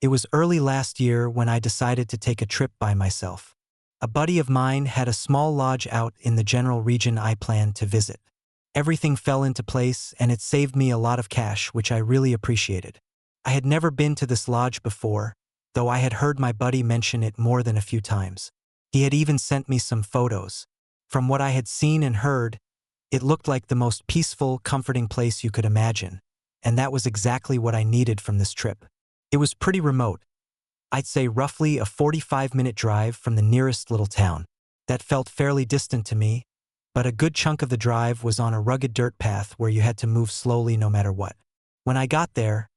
It was early last year when I decided to take a trip by myself. A buddy of mine had a small lodge out in the general region I planned to visit. Everything fell into place and it saved me a lot of cash, which I really appreciated. I had never been to this lodge before, though I had heard my buddy mention it more than a few times. He had even sent me some photos. From what I had seen and heard, it looked like the most peaceful, comforting place you could imagine, and that was exactly what I needed from this trip. It was pretty remote. I'd say roughly a 45-minute drive from the nearest little town. That felt fairly distant to me, but a good chunk of the drive was on a rugged dirt path where you had to move slowly no matter what. When I got there,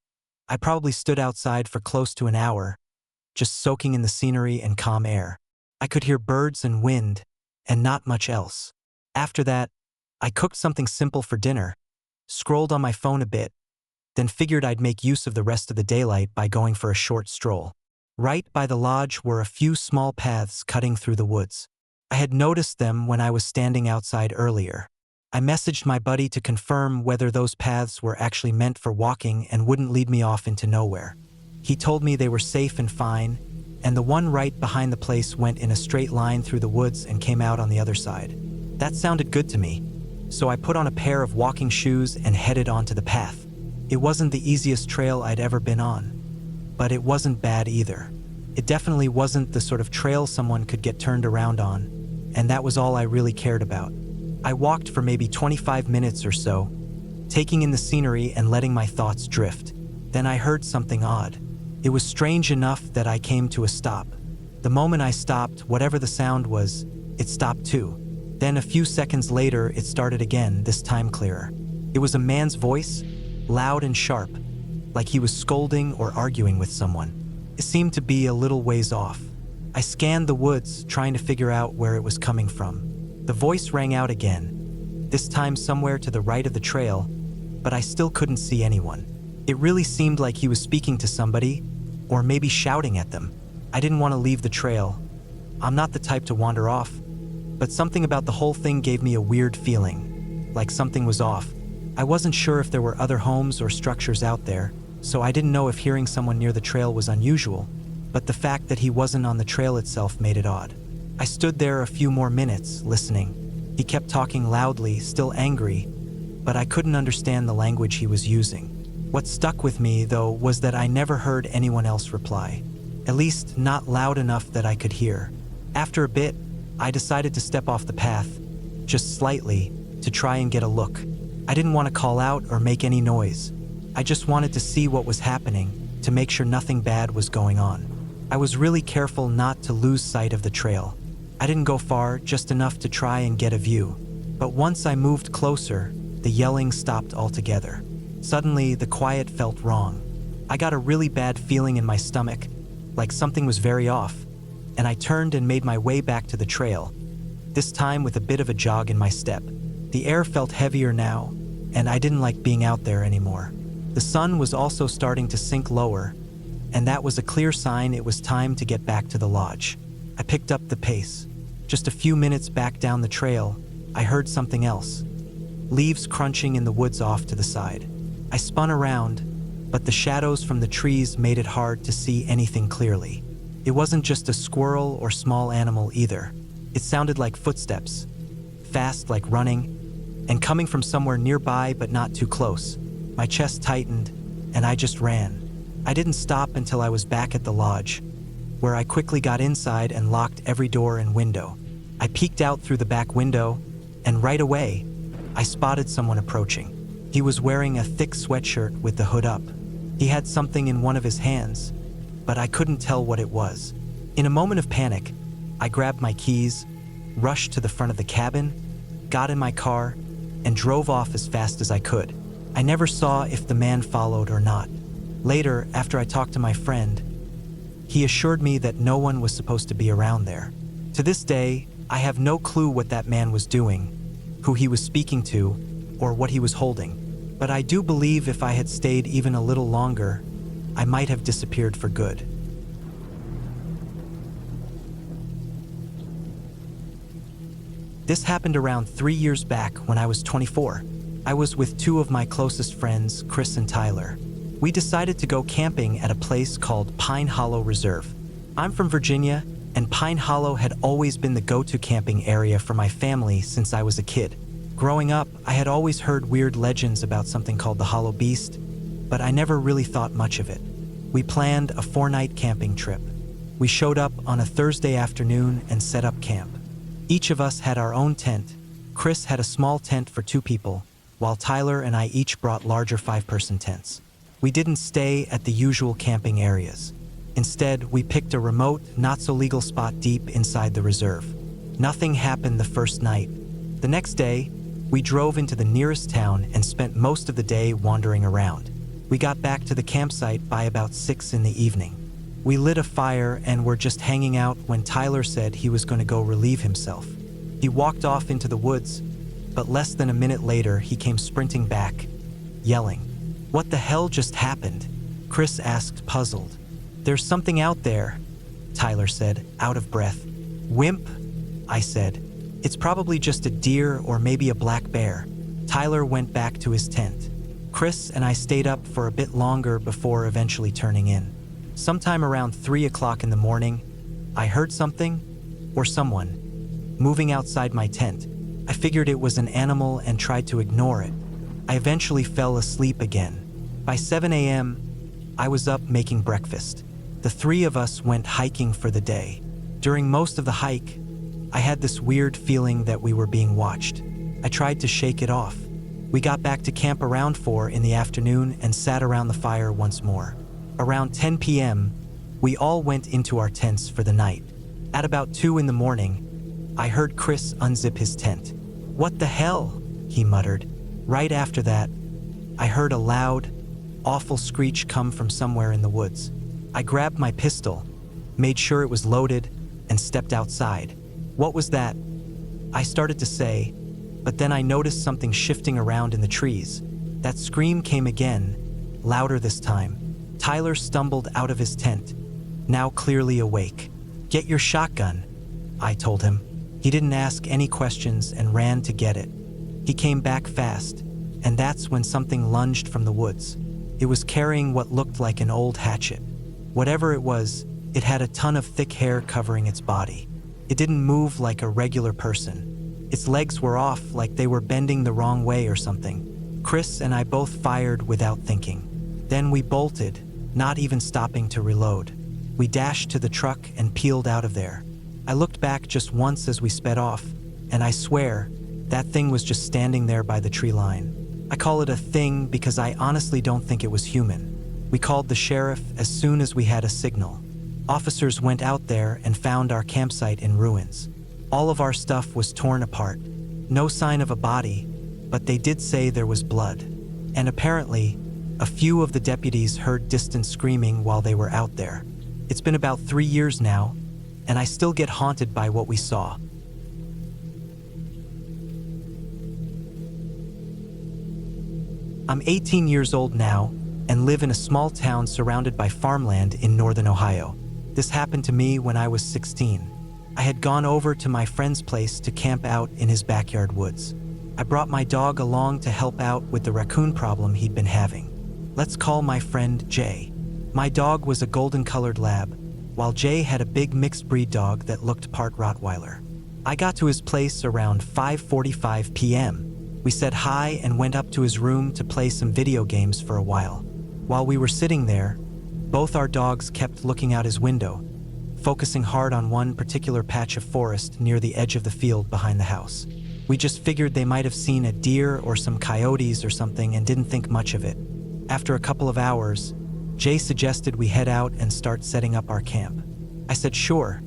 I probably stood outside for close to an hour, just soaking in the scenery and calm air. I could hear birds and wind, and not much else. After that, I cooked something simple for dinner, scrolled on my phone a bit, then figured I'd make use of the rest of the daylight by going for a short stroll. Right by the lodge were a few small paths cutting through the woods. I had noticed them when I was standing outside earlier. I messaged my buddy to confirm whether those paths were actually meant for walking and wouldn't lead me off into nowhere. He told me they were safe and fine, and the one right behind the place went in a straight line through the woods and came out on the other side. That sounded good to me, so I put on a pair of walking shoes and headed onto the path. It wasn't the easiest trail I'd ever been on, but it wasn't bad either. It definitely wasn't the sort of trail someone could get turned around on, and that was all I really cared about. I walked for maybe 25 minutes or so, taking in the scenery and letting my thoughts drift. Then I heard something odd. It was strange enough that I came to a stop. The moment I stopped, whatever the sound was, it stopped too. Then a few seconds later, it started again, this time clearer. It was a man's voice, loud and sharp, like he was scolding or arguing with someone. It seemed to be a little ways off. I scanned the woods, trying to figure out where it was coming from. The voice rang out again, this time somewhere to the right of the trail, but I still couldn't see anyone. It really seemed like he was speaking to somebody, or maybe shouting at them. I didn't want to leave the trail. I'm not the type to wander off, but something about the whole thing gave me a weird feeling, like something was off. I wasn't sure if there were other homes or structures out there, so I didn't know if hearing someone near the trail was unusual, but the fact that he wasn't on the trail itself made it odd. I stood there a few more minutes, listening. He kept talking loudly, still angry, but I couldn't understand the language he was using. What stuck with me, though, was that I never heard anyone else reply, at least not loud enough that I could hear. After a bit, I decided to step off the path, just slightly, to try and get a look. I didn't want to call out or make any noise. I just wanted to see what was happening, to make sure nothing bad was going on. I was really careful not to lose sight of the trail. I didn't go far, just enough to try and get a view. But once I moved closer, the yelling stopped altogether. Suddenly, the quiet felt wrong. I got a really bad feeling in my stomach, like something was very off, and I turned and made my way back to the trail, this time with a bit of a jog in my step. The air felt heavier now, and I didn't like being out there anymore. The sun was also starting to sink lower, and that was a clear sign it was time to get back to the lodge. I picked up the pace. Just a few minutes back down the trail, I heard something else. Leaves crunching in the woods off to the side. I spun around, but the shadows from the trees made it hard to see anything clearly. It wasn't just a squirrel or small animal either. It sounded like footsteps, fast like running, and coming from somewhere nearby but not too close. My chest tightened, and I just ran. I didn't stop until I was back at the lodge, where I quickly got inside and locked every door and window. I peeked out through the back window, and right away, I spotted someone approaching. He was wearing a thick sweatshirt with the hood up. He had something in one of his hands, but I couldn't tell what it was. In a moment of panic, I grabbed my keys, rushed to the front of the cabin, got in my car, and drove off as fast as I could. I never saw if the man followed or not. Later, after I talked to my friend, he assured me that no one was supposed to be around there. To this day, I have no clue what that man was doing, who he was speaking to, or what he was holding. But I do believe if I had stayed even a little longer, I might have disappeared for good. This happened around 3 years back when I was 24. I was with two of my closest friends, Chris and Tyler. We decided to go camping at a place called Pine Hollow Reserve. I'm from Virginia, and Pine Hollow had always been the go-to camping area for my family since I was a kid. Growing up, I had always heard weird legends about something called the Hollow Beast, but I never really thought much of it. We planned a 4-night camping trip. We showed up on a Thursday afternoon and set up camp. Each of us had our own tent. Chris had a small tent for 2 people, while Tyler and I each brought larger 5-person tents. We didn't stay at the usual camping areas. Instead, we picked a remote, not-so-legal spot deep inside the reserve. Nothing happened the first night. The next day, we drove into the nearest town and spent most of the day wandering around. We got back to the campsite by about 6 in the evening. We lit a fire and were just hanging out when Tyler said he was going to go relieve himself. He walked off into the woods, but less than a minute later, he came sprinting back, yelling, "What the hell just happened?" Chris asked, puzzled. "There's something out there," Tyler said, out of breath. "Wimp," I said. "It's probably just a deer or maybe a black bear." Tyler went back to his tent. Chris and I stayed up for a bit longer before eventually turning in. Sometime around 3 o'clock in the morning, I heard something, or someone, moving outside my tent. I figured it was an animal and tried to ignore it. I eventually fell asleep again. By 7 a.m., I was up making breakfast. The 3 of us went hiking for the day. During most of the hike, I had this weird feeling that we were being watched. I tried to shake it off. We got back to camp around 4 in the afternoon and sat around the fire once more. Around 10 p.m., we all went into our tents for the night. At about 2 in the morning, I heard Chris unzip his tent. "What the hell?" he muttered. Right after that, I heard a loud, awful screech come from somewhere in the woods. I grabbed my pistol, made sure it was loaded, and stepped outside. "What was that?" I started to say, but then I noticed something shifting around in the trees. That scream came again, louder this time. Tyler stumbled out of his tent, now clearly awake. "Get your shotgun," I told him. He didn't ask any questions and ran to get it. He came back fast, and that's when something lunged from the woods. It was carrying what looked like an old hatchet. Whatever it was, it had a ton of thick hair covering its body. It didn't move like a regular person. Its legs were off, like they were bending the wrong way or something. Chris and I both fired without thinking. Then we bolted, not even stopping to reload. We dashed to the truck and peeled out of there. I looked back just once as we sped off, and I swear, that thing was just standing there by the tree line. I call it a thing because I honestly don't think it was human. We called the sheriff as soon as we had a signal. Officers went out there and found our campsite in ruins. All of our stuff was torn apart. No sign of a body, but they did say there was blood. And apparently, a few of the deputies heard distant screaming while they were out there. It's been about 3 years now, and I still get haunted by what we saw. I'm 18 years old now and live in a small town surrounded by farmland in northern Ohio. This happened to me when I was 16. I had gone over to my friend's place to camp out in his backyard woods. I brought my dog along to help out with the raccoon problem he'd been having. Let's call my friend Jay. My dog was a golden-colored lab, while Jay had a big mixed-breed dog that looked part Rottweiler. I got to his place around 5:45 p.m. We said hi and went up to his room to play some video games for a while. While we were sitting there, both our dogs kept looking out his window, focusing hard on one particular patch of forest near the edge of the field behind the house. We just figured they might have seen a deer or some coyotes or something and didn't think much of it. After a couple of hours, Jay suggested we head out and start setting up our camp. I said sure,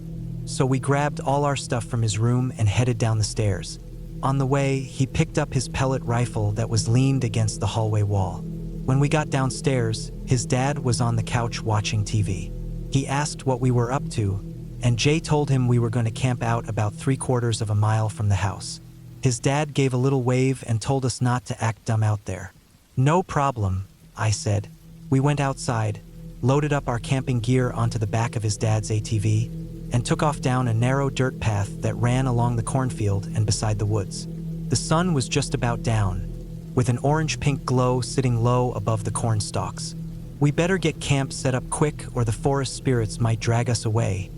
so we grabbed all our stuff from his room and headed down the stairs. On the way, he picked up his pellet rifle that was leaned against the hallway wall. When we got downstairs, his dad was on the couch watching TV. He asked what we were up to, and Jay told him we were going to camp out about 3/4 of a mile from the house. His dad gave a little wave and told us not to act dumb out there. "No problem," I said. We went outside, loaded up our camping gear onto the back of his dad's ATV, and took off down a narrow dirt path that ran along the cornfield and beside the woods. The sun was just about down, with an orange-pink glow sitting low above the corn stalks. "We better get camp set up quick or the forest spirits might drag us away,"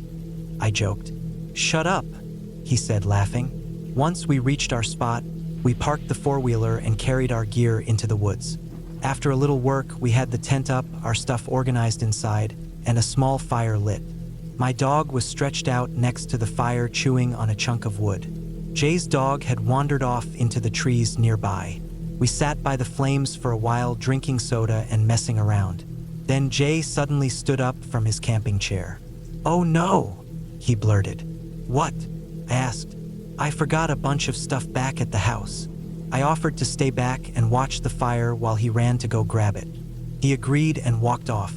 I joked. "Shut up," he said, laughing. Once we reached our spot, we parked the four-wheeler and carried our gear into the woods. After a little work, we had the tent up, our stuff organized inside, and a small fire lit. My dog was stretched out next to the fire chewing on a chunk of wood. Jay's dog had wandered off into the trees nearby. We sat by the flames for a while, drinking soda and messing around. Then Jay suddenly stood up from his camping chair. "Oh no," he blurted. "What?" I asked. "I forgot a bunch of stuff back at the house." I offered to stay back and watch the fire while he ran to go grab it. He agreed and walked off.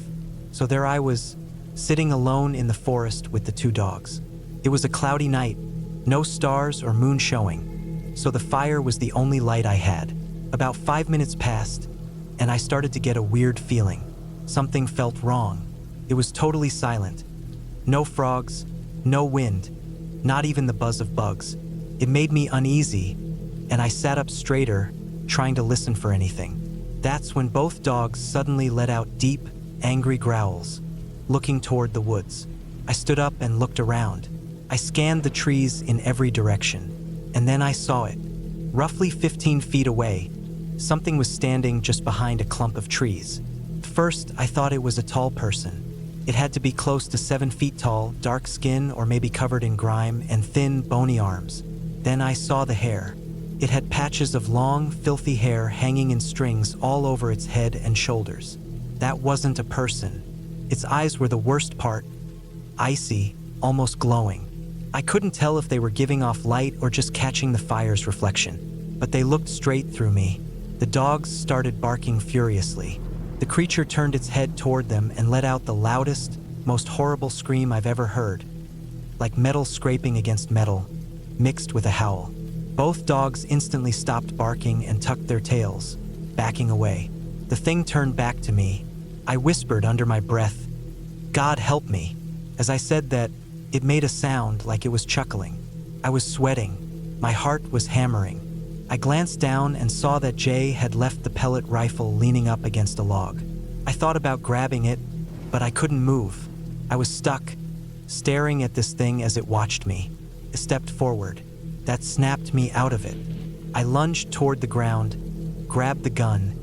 So there I was, sitting alone in the forest with the two dogs. It was a cloudy night, no stars or moon showing, so the fire was the only light I had. About 5 minutes passed, and I started to get a weird feeling. Something felt wrong. It was totally silent. No frogs, no wind, not even the buzz of bugs. It made me uneasy, and I sat up straighter, trying to listen for anything. That's when both dogs suddenly let out deep, angry growls, looking toward the woods. I stood up and looked around. I scanned the trees in every direction, and then I saw it. Roughly 15 feet away, something was standing just behind a clump of trees. First, I thought it was a tall person. It had to be close to 7 feet tall, dark skin or maybe covered in grime, and thin, bony arms. Then I saw the hair. It had patches of long, filthy hair hanging in strings all over its head and shoulders. That wasn't a person. Its eyes were the worst part, icy, almost glowing. I couldn't tell if they were giving off light or just catching the fire's reflection, but they looked straight through me. The dogs started barking furiously. The creature turned its head toward them and let out the loudest, most horrible scream I've ever heard, like metal scraping against metal, mixed with a howl. Both dogs instantly stopped barking and tucked their tails, backing away. The thing turned back to me. I whispered under my breath, "God help me." As I said that, it made a sound like it was chuckling. I was sweating. My heart was hammering. I glanced down and saw that Jay had left the pellet rifle leaning up against a log. I thought about grabbing it, but I couldn't move. I was stuck, staring at this thing as it watched me. I stepped forward. That snapped me out of it. I lunged toward the ground, grabbed the gun,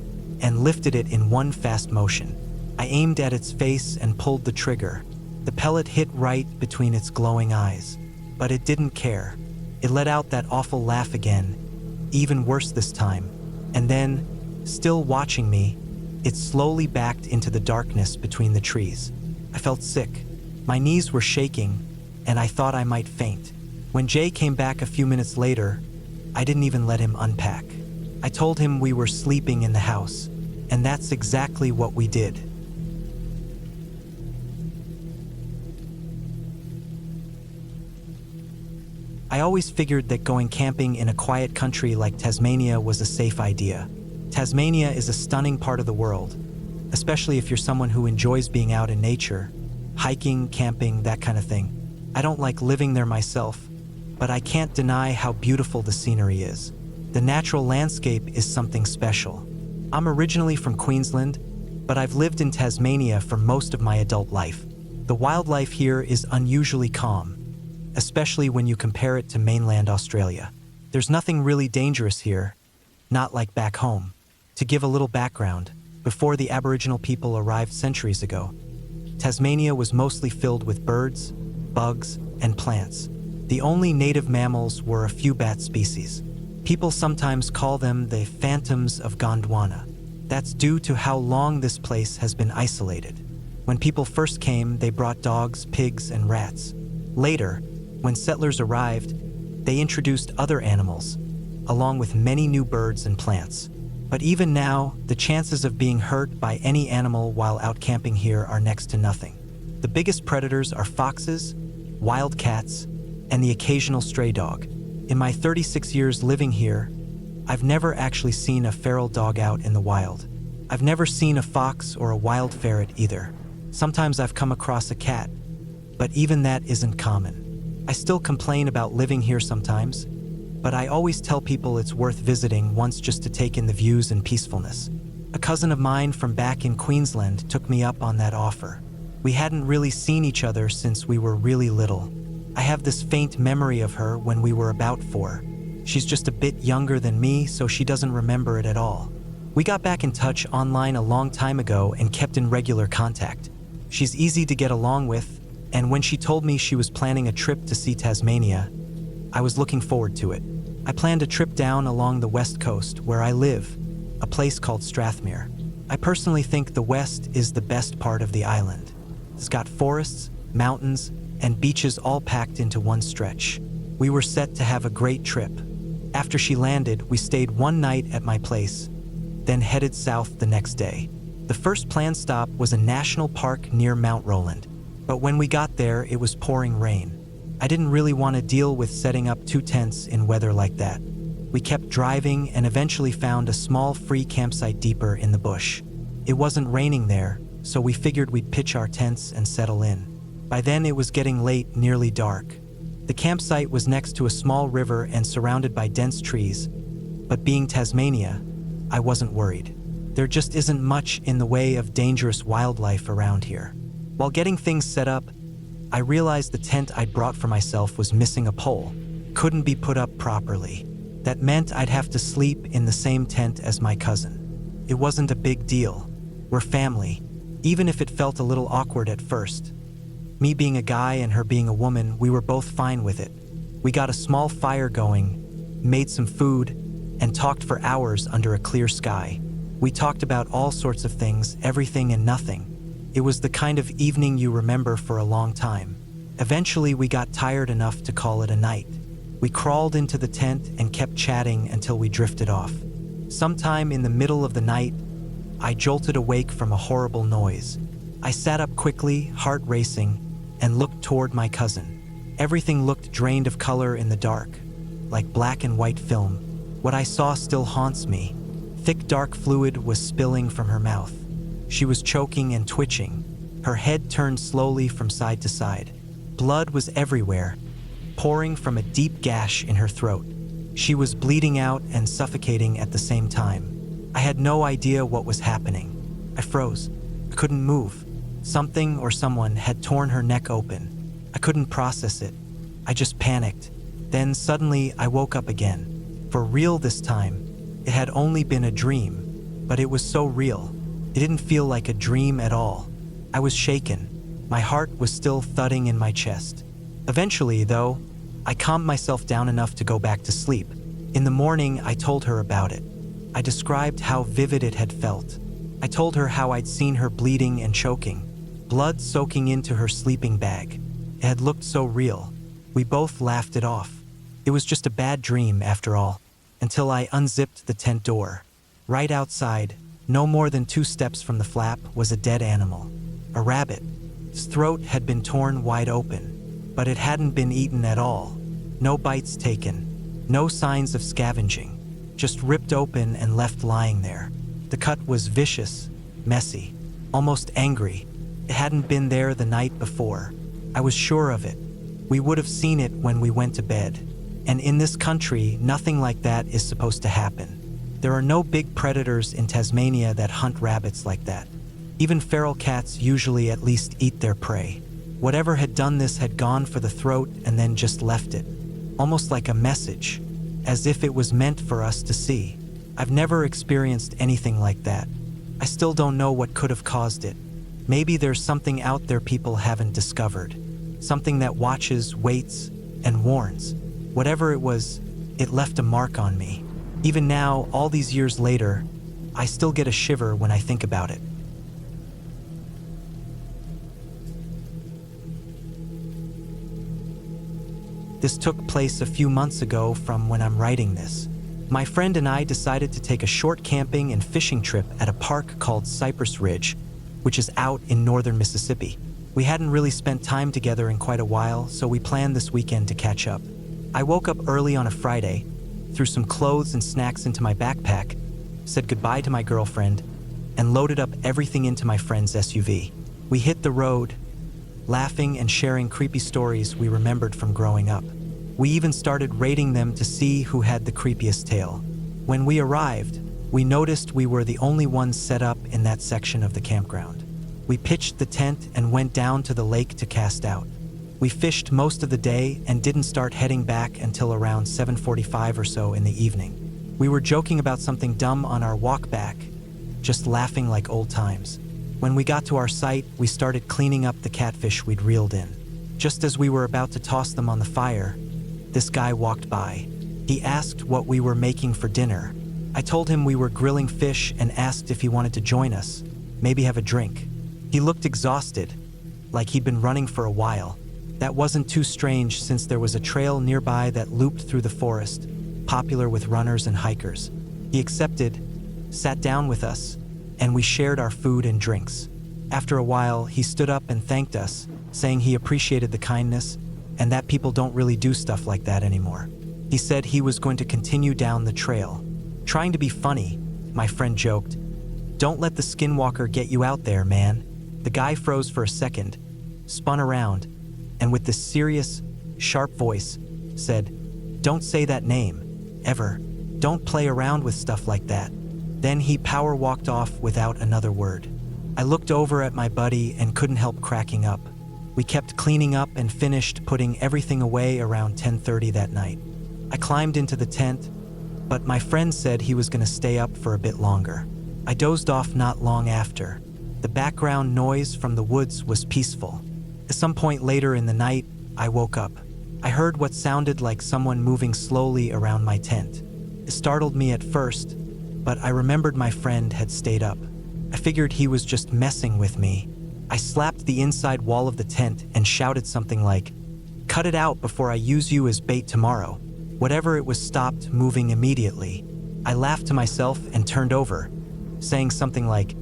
and lifted it in one fast motion. I aimed at its face and pulled the trigger. The pellet hit right between its glowing eyes, but it didn't care. It let out that awful laugh again, even worse this time. And then, still watching me, it slowly backed into the darkness between the trees. I felt sick. My knees were shaking, and I thought I might faint. When Jay came back a few minutes later, I didn't even let him unpack. I told him we were sleeping in the house, and that's exactly what we did. I always figured that going camping in a quiet country like Tasmania was a safe idea. Tasmania is a stunning part of the world, especially if you're someone who enjoys being out in nature, hiking, camping, that kind of thing. I don't like living there myself, but I can't deny how beautiful the scenery is. The natural landscape is something special. I'm originally from Queensland, but I've lived in Tasmania for most of my adult life. The wildlife here is unusually calm, especially when you compare it to mainland Australia. There's nothing really dangerous here, not like back home. To give a little background, before the Aboriginal people arrived centuries ago, Tasmania was mostly filled with birds, bugs, and plants. The only native mammals were a few bat species. People sometimes call them the phantoms of Gondwana. That's due to how long this place has been isolated. When people first came, they brought dogs, pigs, and rats. Later, when settlers arrived, they introduced other animals, along with many new birds and plants. But even now, the chances of being hurt by any animal while out camping here are next to nothing. The biggest predators are foxes, wild cats, and the occasional stray dog. In my 36 years living here, I've never actually seen a feral dog out in the wild. I've never seen a fox or a wild ferret either. Sometimes I've come across a cat, but even that isn't common. I still complain about living here sometimes, but I always tell people it's worth visiting once just to take in the views and peacefulness. A cousin of mine from back in Queensland took me up on that offer. We hadn't really seen each other since we were really little. I have this faint memory of her when we were about 4. She's just a bit younger than me, so she doesn't remember it at all. We got back in touch online a long time ago and kept in regular contact. She's easy to get along with, and when she told me she was planning a trip to see Tasmania, I was looking forward to it. I planned a trip down along the west coast where I live, a place called Strathmere. I personally think the west is the best part of the island. It's got forests, mountains, and beaches all packed into one stretch. We were set to have a great trip. After she landed, we stayed one night at my place, then headed south the next day. The first planned stop was a national park near Mount Roland, but when we got there, it was pouring rain. I didn't really want to deal with setting up 2 tents in weather like that. We kept driving and eventually found a small free campsite deeper in the bush. It wasn't raining there, so we figured we'd pitch our tents and settle in. By then it was getting late, nearly dark. The campsite was next to a small river and surrounded by dense trees, but being Tasmania, I wasn't worried. There just isn't much in the way of dangerous wildlife around here. While getting things set up, I realized the tent I'd brought for myself was missing a pole, couldn't be put up properly. That meant I'd have to sleep in the same tent as my cousin. It wasn't a big deal. We're family, even if it felt a little awkward at first. Me being a guy and her being a woman, we were both fine with it. We got a small fire going, made some food, and talked for hours under a clear sky. We talked about all sorts of things, everything and nothing. It was the kind of evening you remember for a long time. Eventually, we got tired enough to call it a night. We crawled into the tent and kept chatting until we drifted off. Sometime in the middle of the night, I jolted awake from a horrible noise. I sat up quickly, heart racing, and looked toward my cousin. Everything looked drained of color in the dark, like black and white film. What I saw still haunts me. Thick dark fluid was spilling from her mouth. She was choking and twitching. Her head turned slowly from side to side. Blood was everywhere, pouring from a deep gash in her throat. She was bleeding out and suffocating at the same time. I had no idea what was happening. I froze. I couldn't move. Something or someone had torn her neck open. I couldn't process it. I just panicked. Then suddenly I woke up again. For real this time. It had only been a dream, but it was so real. It didn't feel like a dream at all. I was shaken. My heart was still thudding in my chest. Eventually, though, I calmed myself down enough to go back to sleep. In the morning, I told her about it. I described how vivid it had felt. I told her how I'd seen her bleeding and choking, blood soaking into her sleeping bag. It had looked so real. We both laughed it off. It was just a bad dream, after all, until I unzipped the tent door. Right outside, no more than 2 steps from the flap, was a dead animal. A rabbit. Its throat had been torn wide open, but it hadn't been eaten at all. No bites taken. No signs of scavenging. Just ripped open and left lying there. The cut was vicious, messy, almost angry. It hadn't been there the night before. I was sure of it. We would have seen it when we went to bed. And in this country, nothing like that is supposed to happen. There are no big predators in Tasmania that hunt rabbits like that. Even feral cats usually at least eat their prey. Whatever had done this had gone for the throat and then just left it. Almost like a message, as if it was meant for us to see. I've never experienced anything like that. I still don't know what could have caused it. Maybe there's something out there people haven't discovered. Something that watches, waits, and warns. Whatever it was, it left a mark on me. Even now, all these years later, I still get a shiver when I think about it. This took place a few months ago from when I'm writing this. My friend and I decided to take a short camping and fishing trip at a park called Cypress Ridge, which is out in northern Mississippi. We hadn't really spent time together in quite a while, so we planned this weekend to catch up. I woke up early on a Friday, threw some clothes and snacks into my backpack, said goodbye to my girlfriend, and loaded up everything into my friend's SUV. We hit the road, laughing and sharing creepy stories we remembered from growing up. We even started rating them to see who had the creepiest tale. When we arrived, We noticed we were the only ones set up in that section of the campground. We pitched the tent and went down to the lake to cast out. We fished most of the day and didn't start heading back until around 7:45 or so in the evening. We were joking about something dumb on our walk back, just laughing like old times. When we got to our site, we started cleaning up the catfish we'd reeled in. Just as we were about to toss them on the fire, this guy walked by. He asked what we were making for dinner. I told him we were grilling fish and asked if he wanted to join us, maybe have a drink. He looked exhausted, like he'd been running for a while. That wasn't too strange since there was a trail nearby that looped through the forest, popular with runners and hikers. He accepted, sat down with us, and we shared our food and drinks. After a while, he stood up and thanked us, saying he appreciated the kindness and that people don't really do stuff like that anymore. He said he was going to continue down the trail. Trying to be funny, my friend joked, "Don't let the skinwalker get you out there, man." The guy froze for a second, spun around, and with this serious, sharp voice, said, "Don't say that name, ever. Don't play around with stuff like that." Then he power walked off without another word. I looked over at my buddy and couldn't help cracking up. We kept cleaning up and finished putting everything away around 10:30 that night. I climbed into the tent, but my friend said he was going to stay up for a bit longer. I dozed off not long after. The background noise from the woods was peaceful. At some point later in the night, I woke up. I heard what sounded like someone moving slowly around my tent. It startled me at first, but I remembered my friend had stayed up. I figured he was just messing with me. I slapped the inside wall of the tent and shouted something like, "Cut it out before I use you as bait tomorrow." Whatever it was stopped moving immediately. I laughed to myself and turned over, saying something like,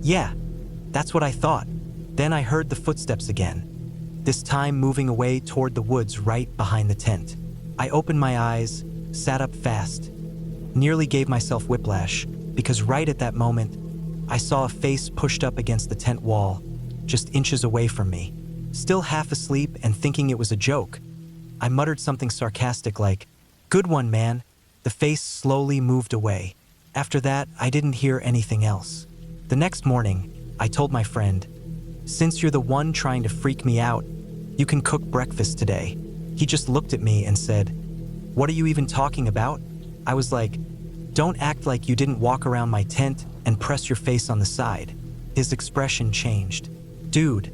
"Yeah, that's what I thought." Then I heard the footsteps again, this time moving away toward the woods right behind the tent. I opened my eyes, sat up fast, nearly gave myself whiplash, because right at that moment, I saw a face pushed up against the tent wall, just inches away from me. Still half asleep and thinking it was a joke, I muttered something sarcastic like, "Good one, man." The face slowly moved away. After that, I didn't hear anything else. The next morning, I told my friend, "Since you're the one trying to freak me out, you can cook breakfast today." He just looked at me and said, "What are you even talking about?" I was like, "Don't act like you didn't walk around my tent and press your face on the side." His expression changed. "Dude,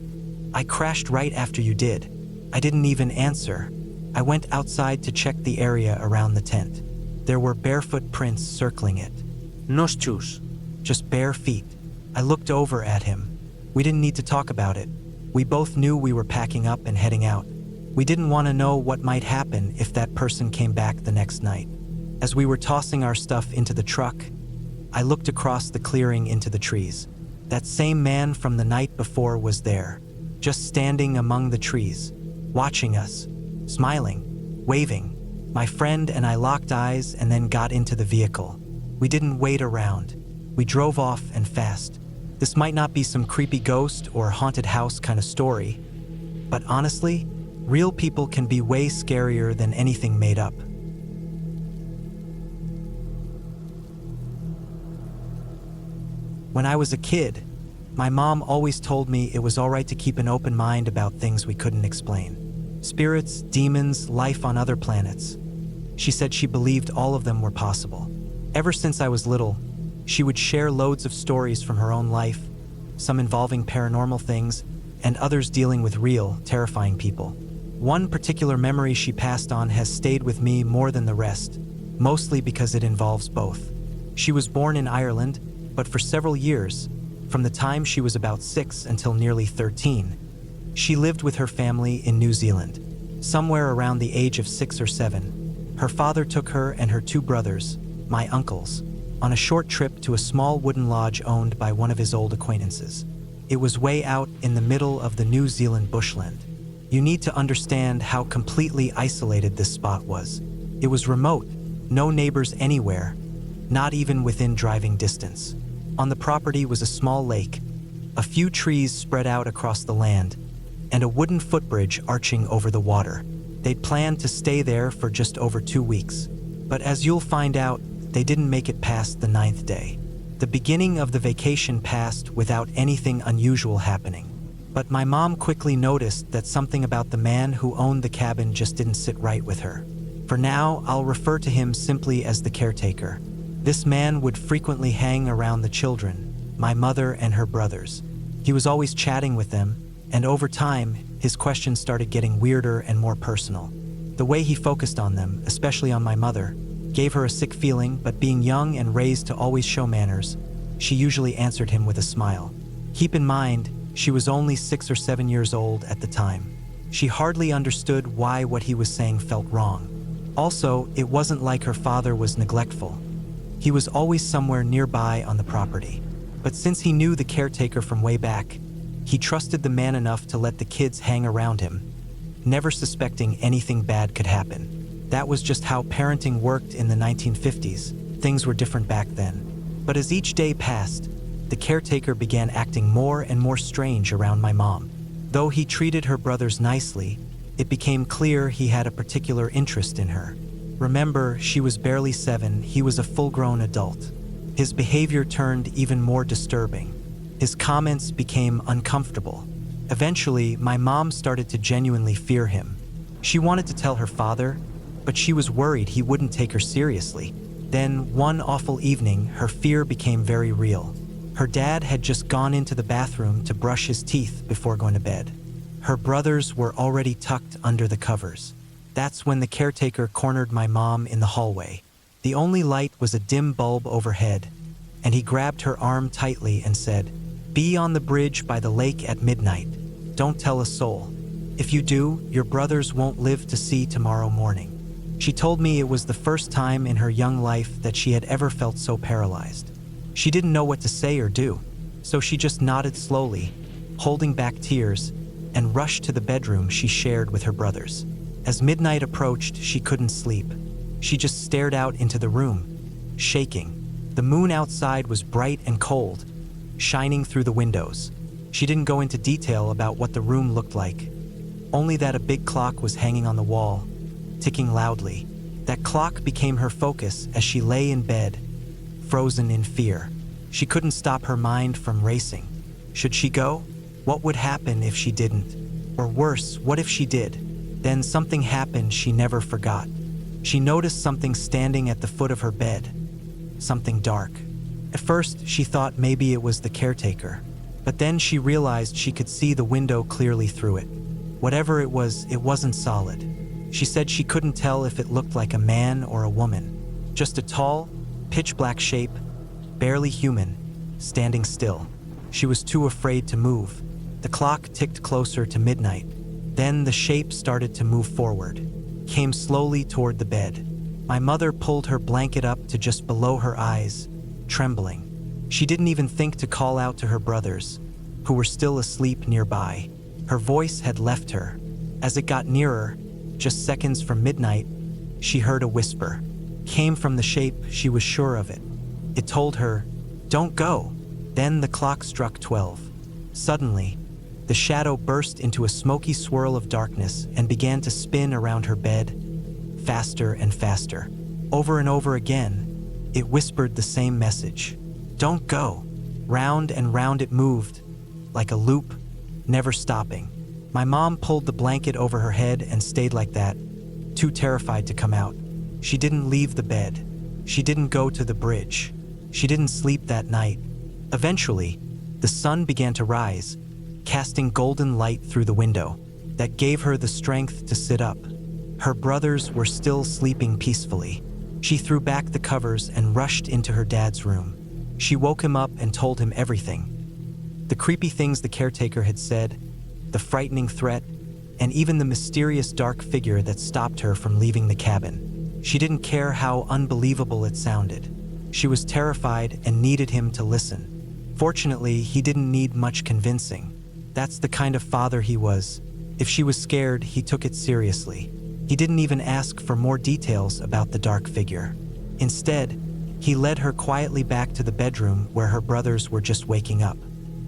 I crashed right after you did." I didn't even answer. I went outside to check the area around the tent. There were barefoot prints circling it. No shoes, just bare feet. I looked over at him. We didn't need to talk about it. We both knew we were packing up and heading out. We didn't want to know what might happen if that person came back the next night. As we were tossing our stuff into the truck, I looked across the clearing into the trees. That same man from the night before was there, just standing among the trees, watching us, smiling, waving. My friend and I locked eyes and then got into the vehicle. We didn't wait around. We drove off and fast. This might not be some creepy ghost or haunted house kind of story, but honestly, real people can be way scarier than anything made up. When I was a kid, my mom always told me it was all right to keep an open mind about things we couldn't explain. Spirits, demons, life on other planets. She said she believed all of them were possible. Ever since I was little, she would share loads of stories from her own life, some involving paranormal things, and others dealing with real, terrifying people. One particular memory she passed on has stayed with me more than the rest, mostly because it involves both. She was born in Ireland, but for several years, from the time she was about 6 until nearly 13, she lived with her family in New Zealand. Somewhere around the age of 6 or 7, her father took her and her 2 brothers, my uncles, on a short trip to a small wooden lodge owned by one of his old acquaintances. It was way out in the middle of the New Zealand bushland. You need to understand how completely isolated this spot was. It was remote, no neighbors anywhere, not even within driving distance. On the property was a small lake, a few trees spread out across the land, and a wooden footbridge arching over the water. They'd planned to stay there for just over 2 weeks. But as you'll find out, they didn't make it past the 9th day. The beginning of the vacation passed without anything unusual happening. But my mom quickly noticed that something about the man who owned the cabin just didn't sit right with her. For now, I'll refer to him simply as the caretaker. This man would frequently hang around the children, my mother and her brothers. He was always chatting with them, and over time, his questions started getting weirder and more personal. The way he focused on them, especially on my mother, gave her a sick feeling, but being young and raised to always show manners, she usually answered him with a smile. Keep in mind, she was only 6 or 7 years old at the time. She hardly understood why what he was saying felt wrong. Also, it wasn't like her father was neglectful. He was always somewhere nearby on the property. But since he knew the caretaker from way back, he trusted the man enough to let the kids hang around him, never suspecting anything bad could happen. That was just how parenting worked in the 1950s. Things were different back then. But as each day passed, the caretaker began acting more and more strange around my mom. Though he treated her brothers nicely, it became clear he had a particular interest in her. Remember, she was barely 7, he was a full-grown adult. His behavior turned even more disturbing. His comments became uncomfortable. Eventually, my mom started to genuinely fear him. She wanted to tell her father, but she was worried he wouldn't take her seriously. Then, one awful evening, her fear became very real. Her dad had just gone into the bathroom to brush his teeth before going to bed. Her brothers were already tucked under the covers. That's when the caretaker cornered my mom in the hallway. The only light was a dim bulb overhead, and he grabbed her arm tightly and said, "Be on the bridge by the lake at midnight. Don't tell a soul. If you do, your brothers won't live to see tomorrow morning." She told me it was the first time in her young life that she had ever felt so paralyzed. She didn't know what to say or do, so she just nodded slowly, holding back tears, and rushed to the bedroom she shared with her brothers. As midnight approached, she couldn't sleep. She just stared out into the room, shaking. The moon outside was bright and cold, shining through the windows. She didn't go into detail about what the room looked like, only that a big clock was hanging on the wall, ticking loudly. That clock became her focus as she lay in bed, frozen in fear. She couldn't stop her mind from racing. Should she go? What would happen if she didn't? Or worse, what if she did? Then something happened she never forgot. She noticed something standing at the foot of her bed. Something dark. At first, she thought maybe it was the caretaker. But then she realized she could see the window clearly through it. Whatever it wasn't solid. She said she couldn't tell if it looked like a man or a woman. Just a tall, pitch-black shape, barely human, standing still. She was too afraid to move. The clock ticked closer to midnight. Then the shape started to move forward, came slowly toward the bed. My mother pulled her blanket up to just below her eyes, trembling. She didn't even think to call out to her brothers, who were still asleep nearby. Her voice had left her. As it got nearer, just seconds from midnight, she heard a whisper. Came from the shape, she was sure of it. It told her, "Don't go." Then the clock struck 12. Suddenly, the shadow burst into a smoky swirl of darkness and began to spin around her bed, faster and faster. Over and over again, it whispered the same message. "Don't go." Round and round it moved, like a loop, never stopping. My mom pulled the blanket over her head and stayed like that, too terrified to come out. She didn't leave the bed. She didn't go to the bridge. She didn't sleep that night. Eventually, the sun began to rise, casting golden light through the window. That gave her the strength to sit up. Her brothers were still sleeping peacefully. She threw back the covers and rushed into her dad's room. She woke him up and told him everything. The creepy things the caretaker had said, the frightening threat, and even the mysterious dark figure that stopped her from leaving the cabin. She didn't care how unbelievable it sounded. She was terrified and needed him to listen. Fortunately, he didn't need much convincing. That's the kind of father he was. If she was scared, he took it seriously. He didn't even ask for more details about the dark figure. Instead, he led her quietly back to the bedroom where her brothers were just waking up.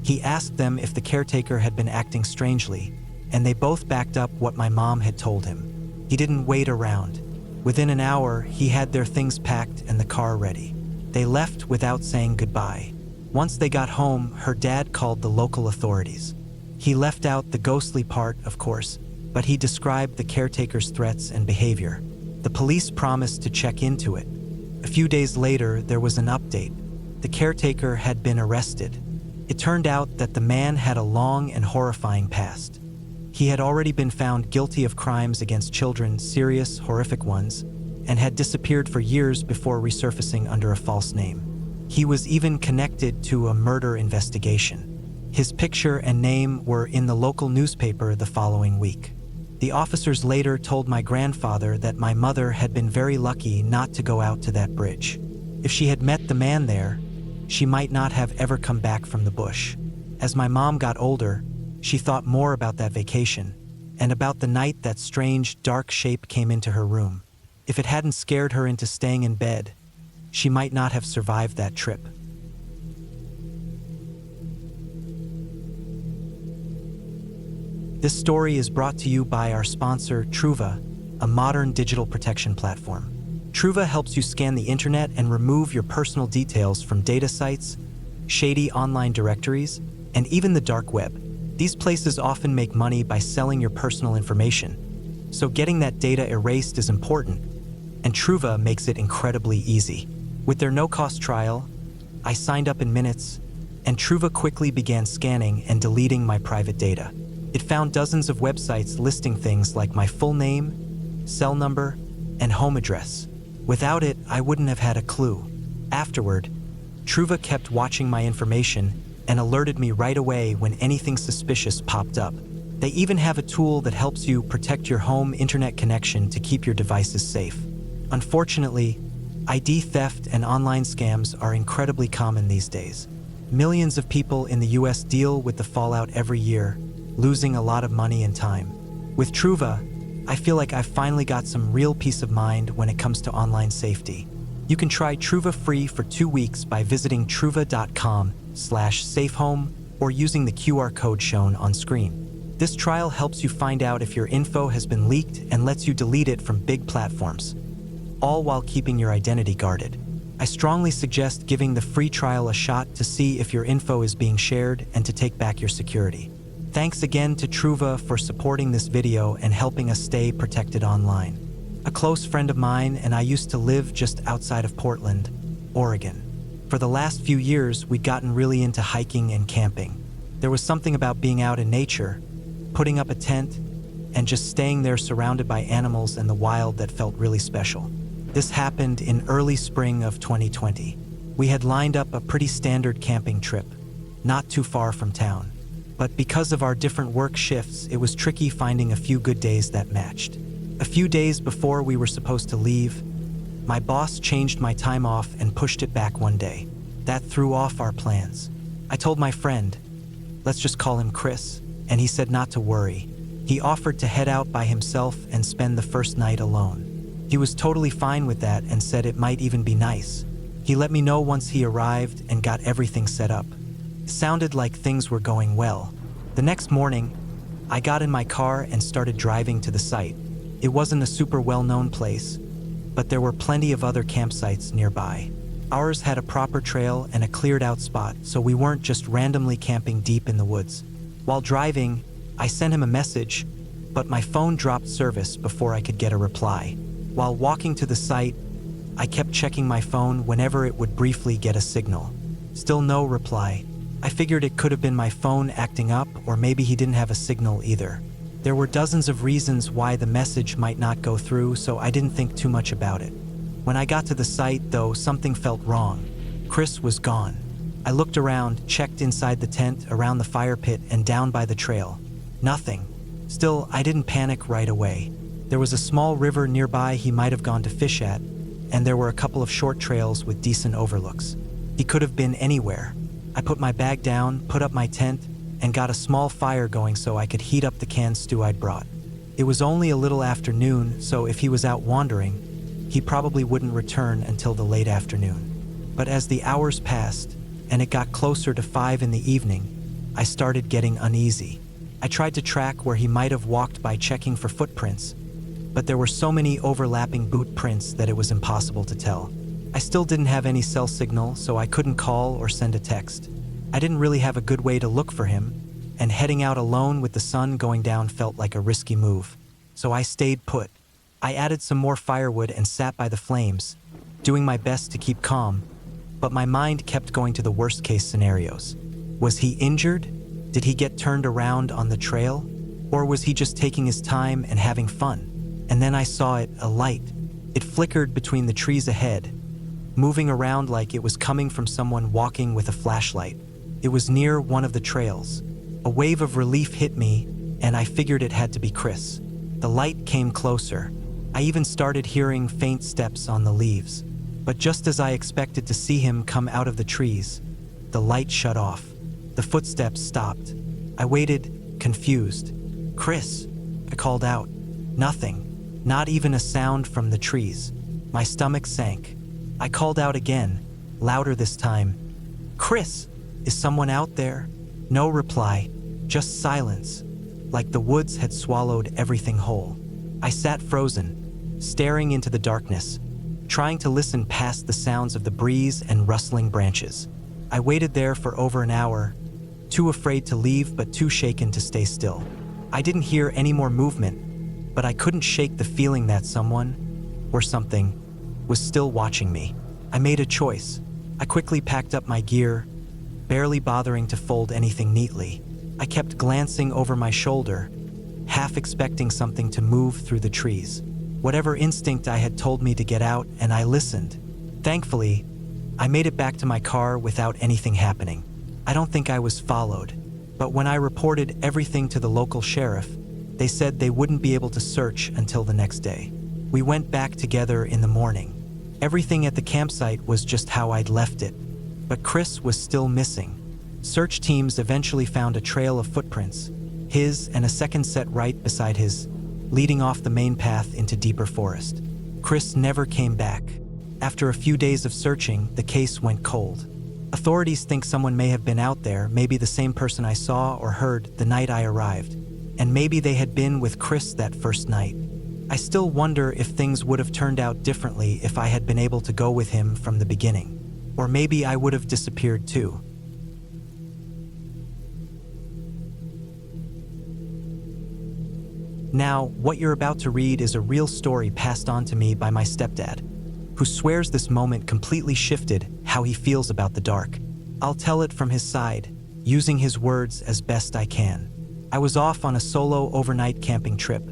He asked them if the caretaker had been acting strangely, and they both backed up what my mom had told him. He didn't wait around. Within an hour, he had their things packed and the car ready. They left without saying goodbye. Once they got home, her dad called the local authorities. He left out the ghostly part, of course, but he described the caretaker's threats and behavior. The police promised to check into it. A few days later, there was an update. The caretaker had been arrested. It turned out that the man had a long and horrifying past. He had already been found guilty of crimes against children, serious, horrific ones, and had disappeared for years before resurfacing under a false name. He was even connected to a murder investigation. His picture and name were in the local newspaper the following week. The officers later told my grandfather that my mother had been very lucky not to go out to that bridge. If she had met the man there, she might not have ever come back from the bush. As my mom got older, she thought more about that vacation and about the night that strange, dark shape came into her room. If it hadn't scared her into staying in bed, she might not have survived that trip. This story is brought to you by our sponsor, Truva, a modern digital protection platform. Truva helps you scan the internet and remove your personal details from data sites, shady online directories, and even the dark web. These places often make money by selling your personal information, so getting that data erased is important, and Truva makes it incredibly easy. With their no-cost trial, I signed up in minutes, and Truva quickly began scanning and deleting my private data. It found dozens of websites listing things like my full name, cell number, and home address. Without it, I wouldn't have had a clue. Afterward, Truva kept watching my information and alerted me right away when anything suspicious popped up. They even have a tool that helps you protect your home internet connection to keep your devices safe. Unfortunately, ID theft and online scams are incredibly common these days. Millions of people in the US deal with the fallout every year, losing a lot of money and time. With Truva, I feel like I've finally got some real peace of mind when it comes to online safety. You can try Truva free for 2 weeks by visiting truva.com/safehome or using the QR code shown on screen. This trial helps you find out if your info has been leaked and lets you delete it from big platforms, all while keeping your identity guarded. I strongly suggest giving the free trial a shot to see if your info is being shared and to take back your security. Thanks again to Truva for supporting this video and helping us stay protected online. A close friend of mine and I used to live just outside of Portland, Oregon. For the last few years, we'd gotten really into hiking and camping. There was something about being out in nature, putting up a tent, and just staying there surrounded by animals and the wild that felt really special. This happened in early spring of 2020. We had lined up a pretty standard camping trip, not too far from town. But because of our different work shifts, it was tricky finding a few good days that matched. A few days before we were supposed to leave, my boss changed my time off and pushed it back one day. That threw off our plans. I told my friend, let's just call him Chris, and he said not to worry. He offered to head out by himself and spend the first night alone. He was totally fine with that and said it might even be nice. He let me know once he arrived and got everything set up. It sounded like things were going well. The next morning, I got in my car and started driving to the site. It wasn't a super well-known place, but there were plenty of other campsites nearby. Ours had a proper trail and a cleared-out spot, so we weren't just randomly camping deep in the woods. While driving, I sent him a message, but my phone dropped service before I could get a reply. While walking to the site, I kept checking my phone whenever it would briefly get a signal. Still no reply. I figured it could have been my phone acting up, or maybe he didn't have a signal either. There were dozens of reasons why the message might not go through, so I didn't think too much about it. When I got to the site, though, something felt wrong. Chris was gone. I looked around, checked inside the tent, around the fire pit, and down by the trail. Nothing. Still, I didn't panic right away. There was a small river nearby he might have gone to fish at, and there were a couple of short trails with decent overlooks. He could have been anywhere. I put my bag down, put up my tent, and got a small fire going so I could heat up the canned stew I'd brought. It was only a little afternoon, so if he was out wandering, he probably wouldn't return until the late afternoon. But as the hours passed, and it got closer to 5 in the evening, I started getting uneasy. I tried to track where he might have walked by checking for footprints, but there were so many overlapping boot prints that it was impossible to tell. I still didn't have any cell signal, so I couldn't call or send a text. I didn't really have a good way to look for him, and heading out alone with the sun going down felt like a risky move. So I stayed put. I added some more firewood and sat by the flames, doing my best to keep calm, but my mind kept going to the worst-case scenarios. Was he injured? Did he get turned around on the trail? Or was he just taking his time and having fun? And then I saw it, a light. It flickered between the trees ahead, moving around like it was coming from someone walking with a flashlight. It was near one of the trails. A wave of relief hit me, and I figured it had to be Chris. The light came closer. I even started hearing faint steps on the leaves. But just as I expected to see him come out of the trees, the light shut off. The footsteps stopped. I waited, confused. "Chris," I called out. Nothing, not even a sound from the trees. My stomach sank. I called out again, louder this time. "Chris, is someone out there?" No reply, just silence, like the woods had swallowed everything whole. I sat frozen, staring into the darkness, trying to listen past the sounds of the breeze and rustling branches. I waited there for over an hour, too afraid to leave but too shaken to stay still. I didn't hear any more movement, but I couldn't shake the feeling that someone, or something, was still watching me. I made a choice. I quickly packed up my gear, barely bothering to fold anything neatly. I kept glancing over my shoulder, half expecting something to move through the trees. Whatever instinct I had told me to get out, and I listened. Thankfully, I made it back to my car without anything happening. I don't think I was followed, but when I reported everything to the local sheriff, they said they wouldn't be able to search until the next day. We went back together in the morning. Everything at the campsite was just how I'd left it, but Chris was still missing. Search teams eventually found a trail of footprints, his and a second set right beside his, leading off the main path into deeper forest. Chris never came back. After a few days of searching, the case went cold. Authorities think someone may have been out there, maybe the same person I saw or heard the night I arrived, and maybe they had been with Chris that first night. I still wonder if things would have turned out differently if I had been able to go with him from the beginning. Or maybe I would have disappeared too. Now, what you're about to read is a real story passed on to me by my stepdad, who swears this moment completely shifted how he feels about the dark. I'll tell it from his side, using his words as best I can. I was off on a solo overnight camping trip,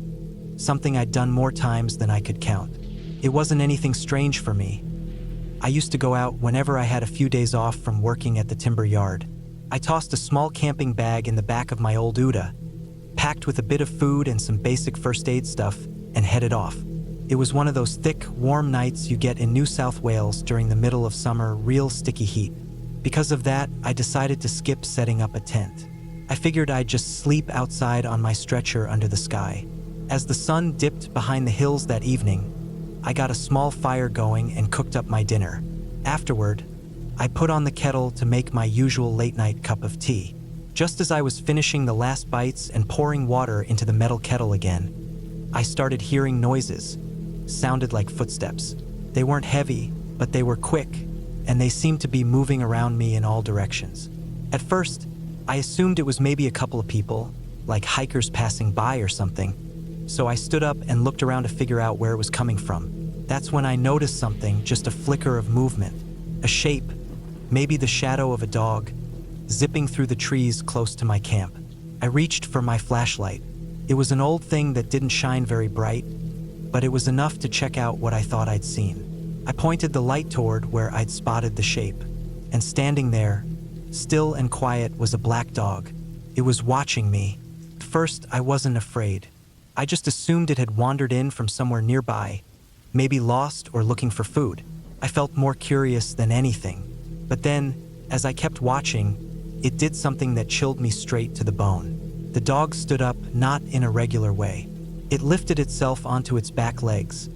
something I'd done more times than I could count. It wasn't anything strange for me. I used to go out whenever I had a few days off from working at the timber yard. I tossed a small camping bag in the back of my old Uda, packed with a bit of food and some basic first aid stuff, and headed off. It was one of those thick, warm nights you get in New South Wales during the middle of summer, real sticky heat. Because of that, I decided to skip setting up a tent. I figured I'd just sleep outside on my stretcher under the sky. As the sun dipped behind the hills that evening, I got a small fire going and cooked up my dinner. Afterward, I put on the kettle to make my usual late-night cup of tea. Just as I was finishing the last bites and pouring water into the metal kettle again, I started hearing noises. Sounded like footsteps. They weren't heavy, but they were quick, and they seemed to be moving around me in all directions. At first, I assumed it was maybe a couple of people, like hikers passing by or something, so I stood up and looked around to figure out where it was coming from. That's when I noticed something, just a flicker of movement, a shape, maybe the shadow of a dog, zipping through the trees close to my camp. I reached for my flashlight. It was an old thing that didn't shine very bright, but it was enough to check out what I thought I'd seen. I pointed the light toward where I'd spotted the shape, and standing there, still and quiet, was a black dog. It was watching me. At first, I wasn't afraid. I just assumed it had wandered in from somewhere nearby, maybe lost or looking for food. I felt more curious than anything. But then, as I kept watching, it did something that chilled me straight to the bone. The dog stood up, not in a regular way. It lifted itself onto its back legs,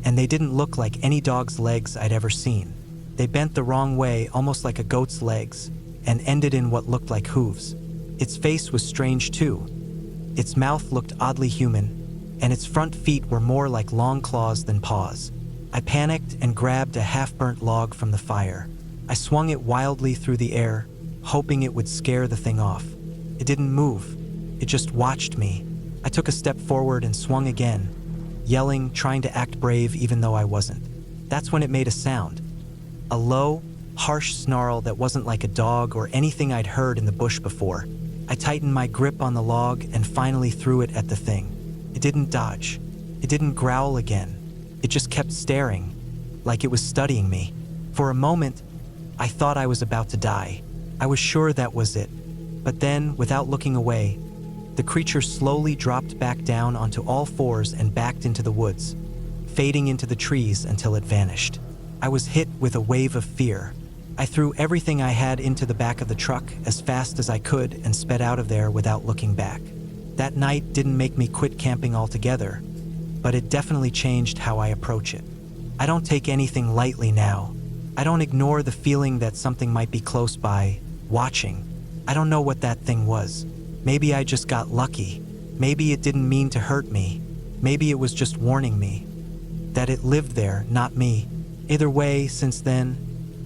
and they didn't look like any dog's legs I'd ever seen. They bent the wrong way, almost like a goat's legs, and ended in what looked like hooves. Its face was strange too. Its mouth looked oddly human, and its front feet were more like long claws than paws. I panicked and grabbed a half-burnt log from the fire. I swung it wildly through the air, hoping it would scare the thing off. It didn't move. It just watched me. I took a step forward and swung again, yelling, trying to act brave even though I wasn't. That's when it made a sound. A low, harsh snarl that wasn't like a dog or anything I'd heard in the bush before. I tightened my grip on the log and finally threw it at the thing. It didn't dodge. It didn't growl again. It just kept staring, like it was studying me. For a moment, I thought I was about to die. I was sure that was it. But then, without looking away, the creature slowly dropped back down onto all fours and backed into the woods, fading into the trees until it vanished. I was hit with a wave of fear. I threw everything I had into the back of the truck as fast as I could and sped out of there without looking back. That night didn't make me quit camping altogether, but it definitely changed how I approach it. I don't take anything lightly now. I don't ignore the feeling that something might be close by, watching. I don't know what that thing was. Maybe I just got lucky. Maybe it didn't mean to hurt me. Maybe it was just warning me that it lived there, not me. Either way, since then,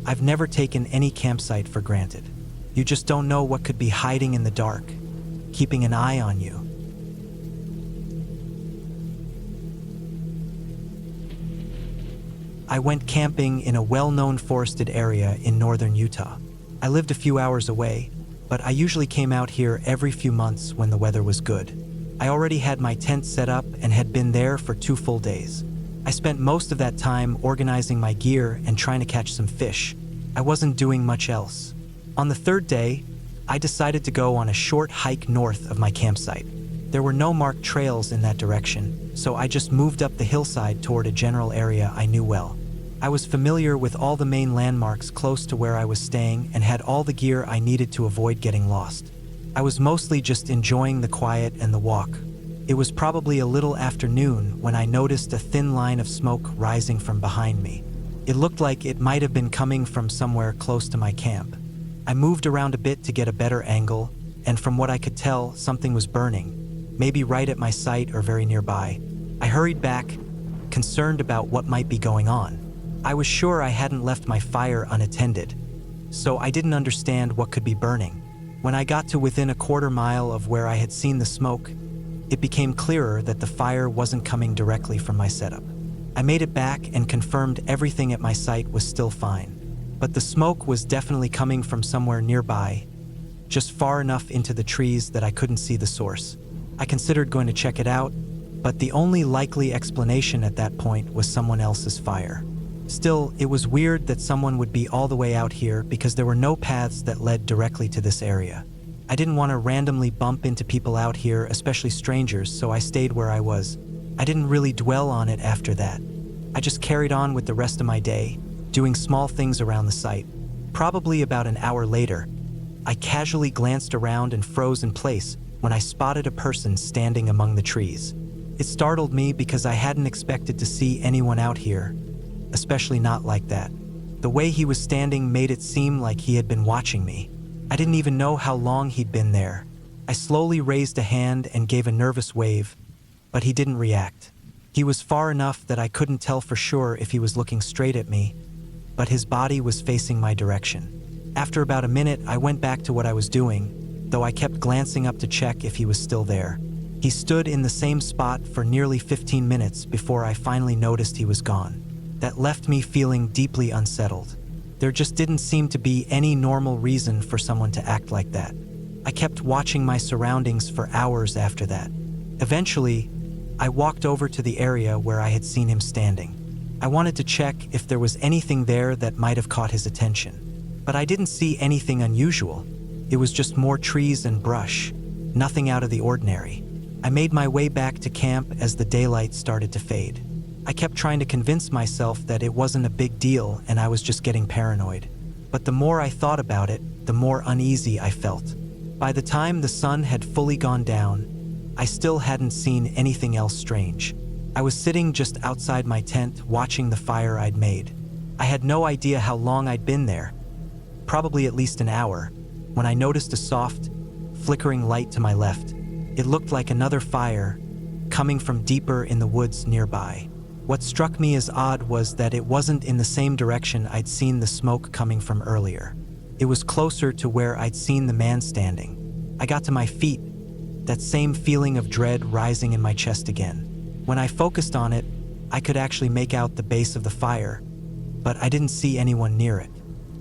I've never taken any campsite for granted. You just don't know what could be hiding in the dark, keeping an eye on you. I went camping in a well-known forested area in northern Utah. I lived a few hours away, but I usually came out here every few months when the weather was good. I already had my tent set up and had been there for 2 full days. I spent most of that time organizing my gear and trying to catch some fish. I wasn't doing much else. On the 3rd day, I decided to go on a short hike north of my campsite. There were no marked trails in that direction, so I just moved up the hillside toward a general area I knew well. I was familiar with all the main landmarks close to where I was staying and had all the gear I needed to avoid getting lost. I was mostly just enjoying the quiet and the walk. It was probably a little after noon when I noticed a thin line of smoke rising from behind me. It looked like it might have been coming from somewhere close to my camp. I moved around a bit to get a better angle, and from what I could tell, something was burning, maybe right at my site or very nearby. I hurried back, concerned about what might be going on. I was sure I hadn't left my fire unattended, so I didn't understand what could be burning. When I got to within a quarter mile of where I had seen the smoke, it became clearer that the fire wasn't coming directly from my setup. I made it back and confirmed everything at my site was still fine, but the smoke was definitely coming from somewhere nearby, just far enough into the trees that I couldn't see the source. I considered going to check it out, but the only likely explanation at that point was someone else's fire. Still, it was weird that someone would be all the way out here because there were no paths that led directly to this area. I didn't want to randomly bump into people out here, especially strangers, so I stayed where I was. I didn't really dwell on it after that. I just carried on with the rest of my day, doing small things around the site. Probably about an hour later, I casually glanced around and froze in place when I spotted a person standing among the trees. It startled me because I hadn't expected to see anyone out here, especially not like that. The way he was standing made it seem like he had been watching me. I didn't even know how long he'd been there. I slowly raised a hand and gave a nervous wave, but he didn't react. He was far enough that I couldn't tell for sure if he was looking straight at me, but his body was facing my direction. After about a minute, I went back to what I was doing, though I kept glancing up to check if he was still there. He stood in the same spot for nearly 15 minutes before I finally noticed he was gone. That left me feeling deeply unsettled. There just didn't seem to be any normal reason for someone to act like that. I kept watching my surroundings for hours after that. Eventually, I walked over to the area where I had seen him standing. I wanted to check if there was anything there that might have caught his attention. But I didn't see anything unusual. It was just more trees and brush, nothing out of the ordinary. I made my way back to camp as the daylight started to fade. I kept trying to convince myself that it wasn't a big deal and I was just getting paranoid. But the more I thought about it, the more uneasy I felt. By the time the sun had fully gone down, I still hadn't seen anything else strange. I was sitting just outside my tent watching the fire I'd made. I had no idea how long I'd been there, probably at least an hour, when I noticed a soft, flickering light to my left. It looked like another fire, coming from deeper in the woods nearby. What struck me as odd was that it wasn't in the same direction I'd seen the smoke coming from earlier. It was closer to where I'd seen the man standing. I got to my feet, that same feeling of dread rising in my chest again. When I focused on it, I could actually make out the base of the fire, but I didn't see anyone near it.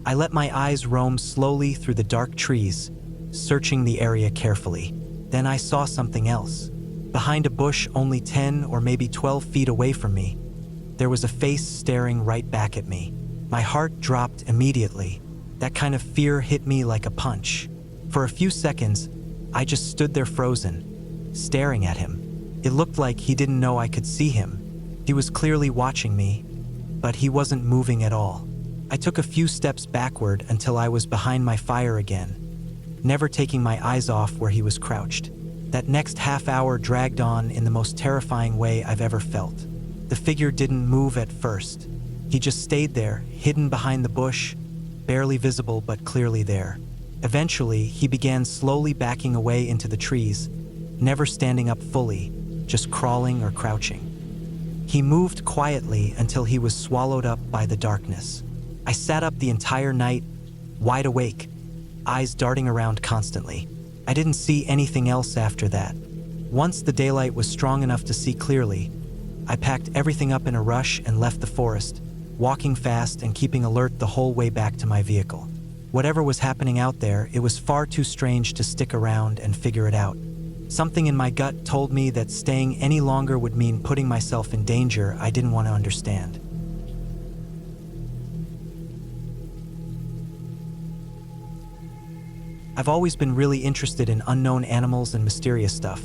I let my eyes roam slowly through the dark trees, searching the area carefully. Then I saw something else. Behind a bush only 10 or maybe 12 feet away from me, there was a face staring right back at me. My heart dropped immediately. That kind of fear hit me like a punch. For a few seconds, I just stood there frozen, staring at him. It looked like he didn't know I could see him. He was clearly watching me, but he wasn't moving at all. I took a few steps backward until I was behind my fire again, never taking my eyes off where he was crouched. That next half hour dragged on in the most terrifying way I've ever felt. The figure didn't move at first. He just stayed there, hidden behind the bush, barely visible but clearly there. Eventually, he began slowly backing away into the trees, never standing up fully, just crawling or crouching. He moved quietly until he was swallowed up by the darkness. I sat up the entire night, wide awake, eyes darting around constantly. I didn't see anything else after that. Once the daylight was strong enough to see clearly, I packed everything up in a rush and left the forest, walking fast and keeping alert the whole way back to my vehicle. Whatever was happening out there, it was far too strange to stick around and figure it out. Something in my gut told me that staying any longer would mean putting myself in danger I didn't want to understand. I've always been really interested in unknown animals and mysterious stuff.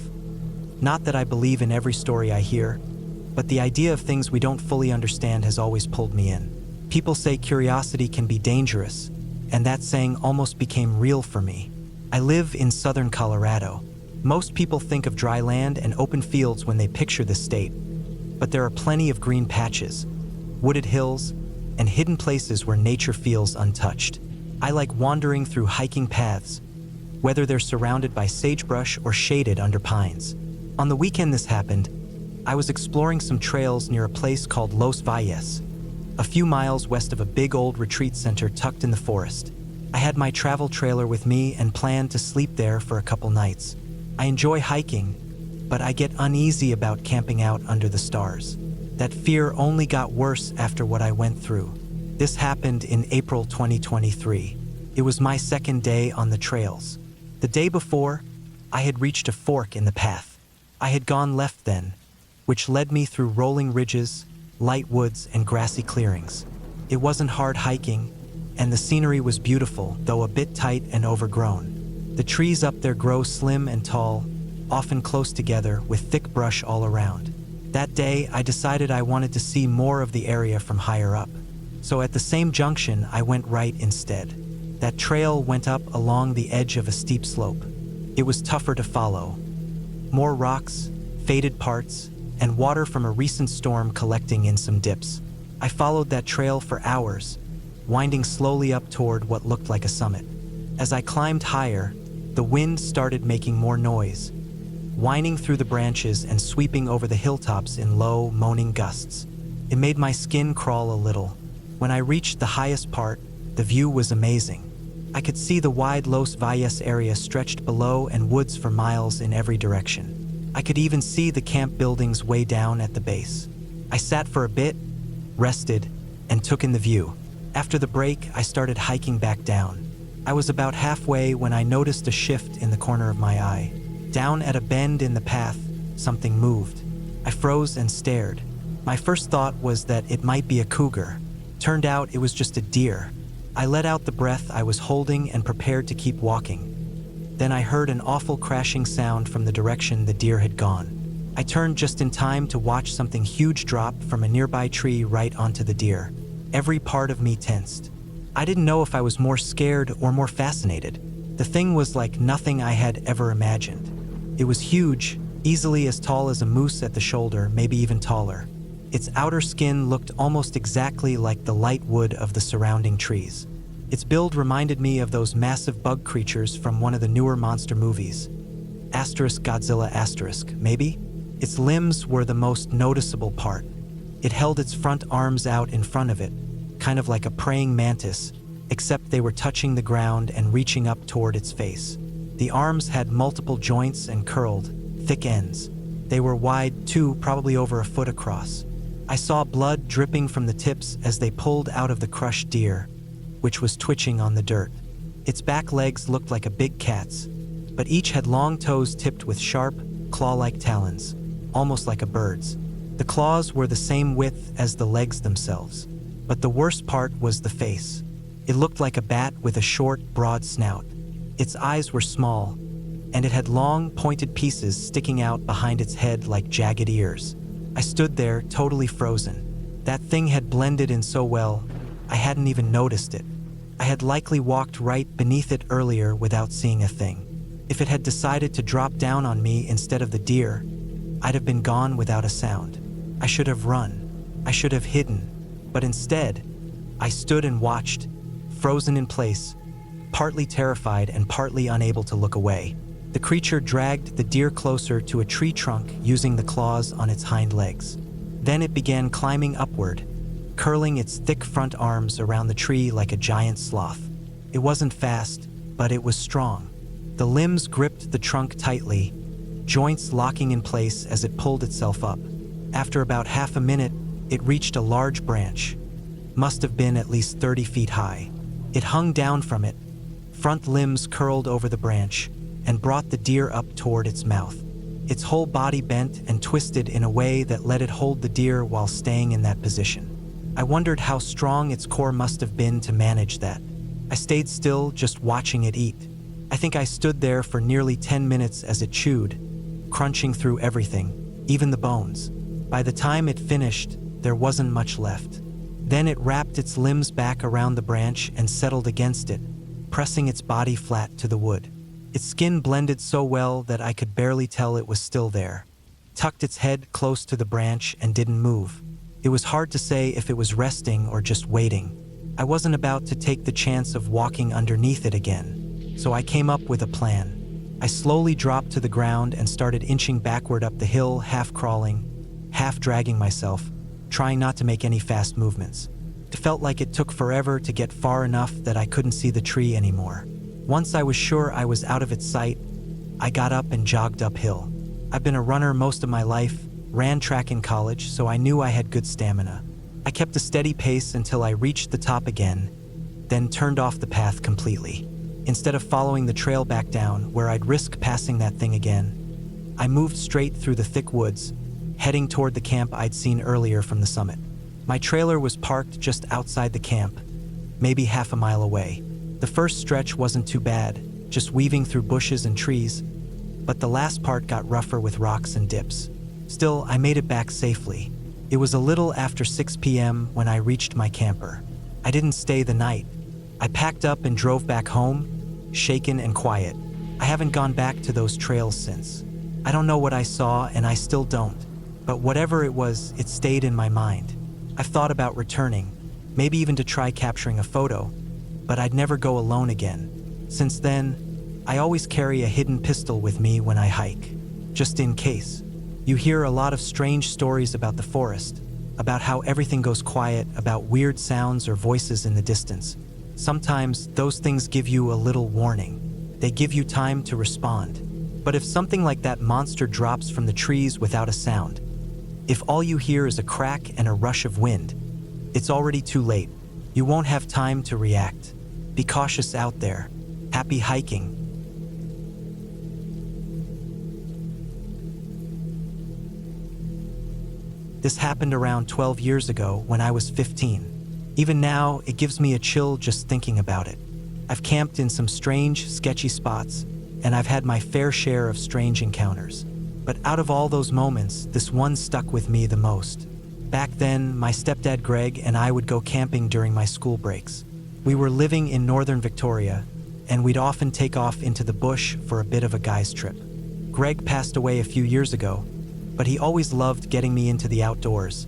Not that I believe in every story I hear, but the idea of things we don't fully understand has always pulled me in. People say curiosity can be dangerous, and that saying almost became real for me. I live in southern Colorado. Most people think of dry land and open fields when they picture this state, but there are plenty of green patches, wooded hills, and hidden places where nature feels untouched. I like wandering through hiking paths, whether they're surrounded by sagebrush or shaded under pines. On the weekend this happened, I was exploring some trails near a place called Los Valles, a few miles west of a big old retreat center tucked in the forest. I had my travel trailer with me and planned to sleep there for a couple nights. I enjoy hiking, but I get uneasy about camping out under the stars. That fear only got worse after what I went through. This happened in April 2023. It was my second day on the trails. The day before, I had reached a fork in the path. I had gone left then, which led me through rolling ridges, light woods, and grassy clearings. It wasn't hard hiking, and the scenery was beautiful, though a bit tight and overgrown. The trees up there grow slim and tall, often close together with thick brush all around. That day, I decided I wanted to see more of the area from higher up. So at the same junction, I went right instead. That trail went up along the edge of a steep slope. It was tougher to follow. More rocks, faded parts, and water from a recent storm collecting in some dips. I followed that trail for hours, winding slowly up toward what looked like a summit. As I climbed higher, the wind started making more noise, whining through the branches and sweeping over the hilltops in low, moaning gusts. It made my skin crawl a little. When I reached the highest part, the view was amazing. I could see the wide Los Valles area stretched below and woods for miles in every direction. I could even see the camp buildings way down at the base. I sat for a bit, rested, and took in the view. After the break, I started hiking back down. I was about halfway when I noticed a shift in the corner of my eye. Down at a bend in the path, something moved. I froze and stared. My first thought was that it might be a cougar. Turned out it was just a deer. I let out the breath I was holding and prepared to keep walking. Then I heard an awful crashing sound from the direction the deer had gone. I turned just in time to watch something huge drop from a nearby tree right onto the deer. Every part of me tensed. I didn't know if I was more scared or more fascinated. The thing was like nothing I had ever imagined. It was huge, easily as tall as a moose at the shoulder, maybe even taller. Its outer skin looked almost exactly like the light wood of the surrounding trees. Its build reminded me of those massive bug creatures from one of the newer monster movies. Godzilla *, maybe? Its limbs were the most noticeable part. It held its front arms out in front of it, kind of like a praying mantis, except they were touching the ground and reaching up toward its face. The arms had multiple joints and curled, thick ends. They were wide too, probably over a foot across. I saw blood dripping from the tips as they pulled out of the crushed deer, which was twitching on the dirt. Its back legs looked like a big cat's, but each had long toes tipped with sharp, claw-like talons, almost like a bird's. The claws were the same width as the legs themselves, but the worst part was the face. It looked like a bat with a short, broad snout. Its eyes were small, and it had long, pointed pieces sticking out behind its head like jagged ears. I stood there, totally frozen. That thing had blended in so well, I hadn't even noticed it. I had likely walked right beneath it earlier without seeing a thing. If it had decided to drop down on me instead of the deer, I'd have been gone without a sound. I should have run. I should have hidden. But instead, I stood and watched, frozen in place, partly terrified and partly unable to look away. The creature dragged the deer closer to a tree trunk using the claws on its hind legs. Then it began climbing upward, curling its thick front arms around the tree like a giant sloth. It wasn't fast, but it was strong. The limbs gripped the trunk tightly, joints locking in place as it pulled itself up. After about half a minute, it reached a large branch. Must have been at least 30 feet high. It hung down from it, front limbs curled over the branch, and brought the deer up toward its mouth. Its whole body bent and twisted in a way that let it hold the deer while staying in that position. I wondered how strong its core must have been to manage that. I stayed still, just watching it eat. I think I stood there for nearly 10 minutes as it chewed, crunching through everything, even the bones. By the time it finished, there wasn't much left. Then it wrapped its limbs back around the branch and settled against it, pressing its body flat to the wood. Its skin blended so well that I could barely tell it was still there. Tucked its head close to the branch and didn't move. It was hard to say if it was resting or just waiting. I wasn't about to take the chance of walking underneath it again, so I came up with a plan. I slowly dropped to the ground and started inching backward up the hill, half crawling, half dragging myself, trying not to make any fast movements. It felt like it took forever to get far enough that I couldn't see the tree anymore. Once I was sure I was out of its sight, I got up and jogged uphill. I've been a runner most of my life, ran track in college, so I knew I had good stamina. I kept a steady pace until I reached the top again, then turned off the path completely. Instead of following the trail back down, where I'd risk passing that thing again, I moved straight through the thick woods, heading toward the camp I'd seen earlier from the summit. My trailer was parked just outside the camp, maybe half a mile away. The first stretch wasn't too bad, just weaving through bushes and trees, but the last part got rougher with rocks and dips. Still, I made it back safely. It was a little after 6 p.m. when I reached my camper. I didn't stay the night. I packed up and drove back home, shaken and quiet. I haven't gone back to those trails since. I don't know what I saw, and I still don't. But whatever it was, it stayed in my mind. I've thought about returning, maybe even to try capturing a photo, but I'd never go alone again. Since then, I always carry a hidden pistol with me when I hike, just in case. You hear a lot of strange stories about the forest, about how everything goes quiet, about weird sounds or voices in the distance. Sometimes those things give you a little warning. They give you time to respond. But if something like that monster drops from the trees without a sound, if all you hear is a crack and a rush of wind, it's already too late. You won't have time to react. Be cautious out there. Happy hiking. This happened around 12 years ago when I was 15. Even now, it gives me a chill just thinking about it. I've camped in some strange, sketchy spots, and I've had my fair share of strange encounters. But out of all those moments, this one stuck with me the most. Back then, my stepdad Greg and I would go camping during my school breaks. We were living in northern Victoria, and we'd often take off into the bush for a bit of a guy's trip. Greg passed away a few years ago, but he always loved getting me into the outdoors,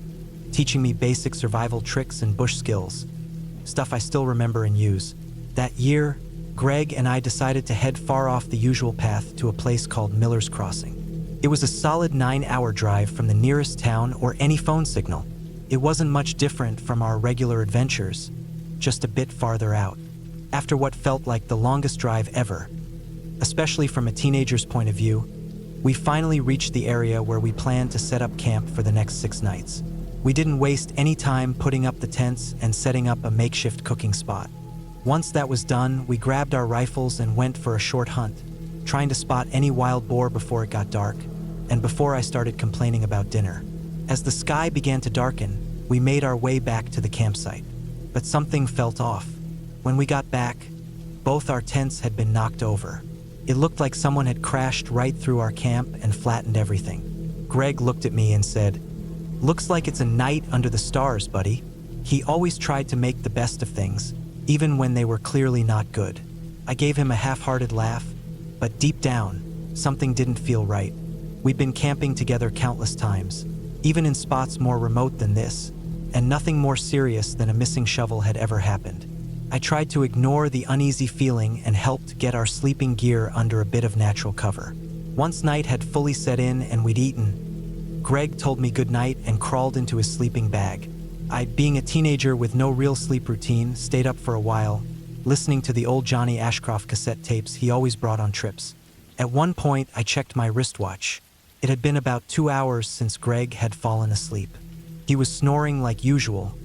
teaching me basic survival tricks and bush skills, stuff I still remember and use. That year, Greg and I decided to head far off the usual path to a place called Miller's Crossing. It was a solid 9-hour drive from the nearest town or any phone signal. It wasn't much different from our regular adventures, just a bit farther out. After what felt like the longest drive ever, especially from a teenager's point of view, we finally reached the area where we planned to set up camp for the next 6 nights. We didn't waste any time putting up the tents and setting up a makeshift cooking spot. Once that was done, we grabbed our rifles and went for a short hunt, trying to spot any wild boar before it got dark, and before I started complaining about dinner. As the sky began to darken, we made our way back to the campsite. But something felt off. When we got back, both our tents had been knocked over. It looked like someone had crashed right through our camp and flattened everything. Greg looked at me and said, "Looks like it's a night under the stars, buddy." He always tried to make the best of things, even when they were clearly not good. I gave him a half-hearted laugh, but deep down, something didn't feel right. We'd been camping together countless times, even in spots more remote than this, and nothing more serious than a missing shovel had ever happened. I tried to ignore the uneasy feeling and helped get our sleeping gear under a bit of natural cover. Once night had fully set in and we'd eaten, Greg told me goodnight and crawled into his sleeping bag. I, being a teenager with no real sleep routine, stayed up for a while, listening to the old Johnny Ashcroft cassette tapes he always brought on trips. At one point, I checked my wristwatch. It had been about 2 hours since Greg had fallen asleep. He was snoring like usual,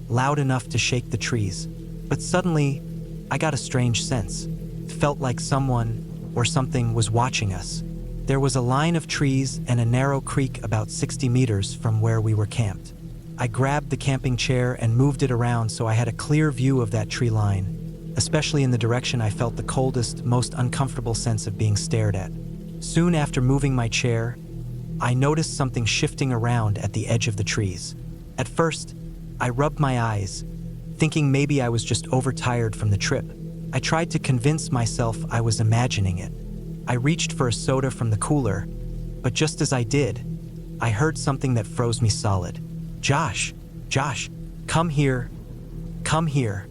loud enough to shake the trees. But suddenly, I got a strange sense. It felt like someone or something was watching us. There was a line of trees and a narrow creek about 60 meters from where we were camped. I grabbed the camping chair and moved it around so I had a clear view of that tree line, especially in the direction I felt the coldest, most uncomfortable sense of being stared at. Soon after moving my chair, I noticed something shifting around at the edge of the trees. At first, I rubbed my eyes, thinking maybe I was just overtired from the trip. I tried to convince myself I was imagining it. I reached for a soda from the cooler, but just as I did, I heard something that froze me solid. Josh, come here, come here."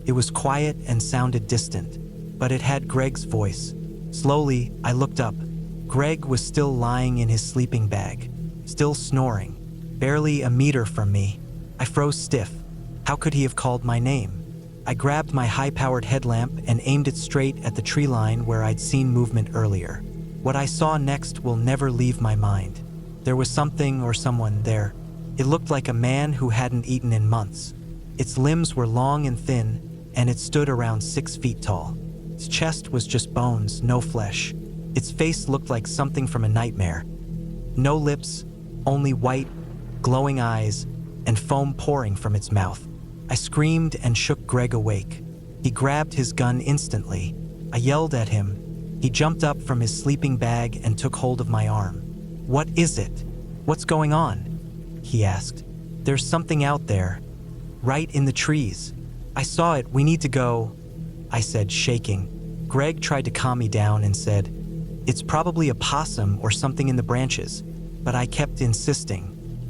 It was quiet and sounded distant, but it had Greg's voice. Slowly, I looked up. Greg was still lying in his sleeping bag, still snoring, barely a meter from me. I froze stiff. How could he have called my name? I grabbed my high-powered headlamp and aimed it straight at the tree line where I'd seen movement earlier. What I saw next will never leave my mind. There was something or someone there. It looked like a man who hadn't eaten in months. Its limbs were long and thin, and it stood around 6 feet tall. Its chest was just bones, no flesh. Its face looked like something from a nightmare. No lips, only white, glowing eyes, and foam pouring from its mouth. I screamed and shook Greg awake. He grabbed his gun instantly. I yelled at him. He jumped up from his sleeping bag and took hold of my arm. "What is it? What's going on?" he asked. "There's something out there, right in the trees. I saw it, we need to go," I said, shaking. Greg tried to calm me down and said, "It's probably a possum or something in the branches," but I kept insisting.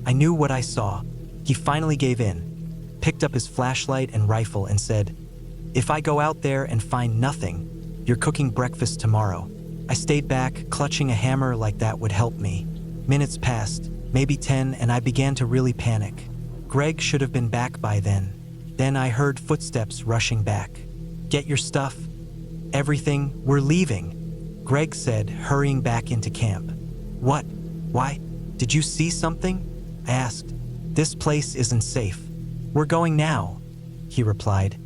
I knew what I saw. He finally gave in, picked up his flashlight and rifle and said, "If I go out there and find nothing, you're cooking breakfast tomorrow." I stayed back, clutching a hammer like that would help me. Minutes passed, maybe 10, and I began to really panic. Greg should have been back by then. Then I heard footsteps rushing back. "Get your stuff. Everything, we're leaving," Greg said, hurrying back into camp. "What? Why? Did you see something?" I asked. "This place isn't safe. We're going now," he replied,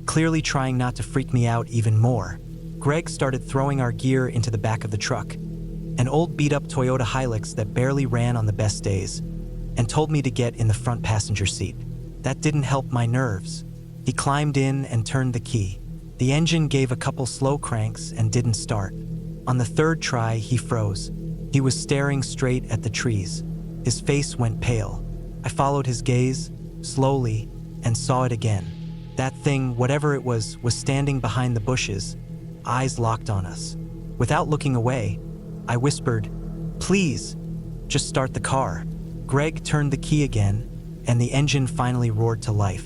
clearly trying not to freak me out even more. Greg started throwing our gear into the back of the truck, an old beat-up Toyota Hilux that barely ran on the best days, and told me to get in the front passenger seat. That didn't help my nerves. He climbed in and turned the key. The engine gave a couple slow cranks and didn't start. On the third try, he froze. He was staring straight at the trees. His face went pale. I followed his gaze, slowly, and saw it again. That thing, whatever it was standing behind the bushes, eyes locked on us. Without looking away, I whispered, "Please, just start the car." Greg turned the key again, and the engine finally roared to life.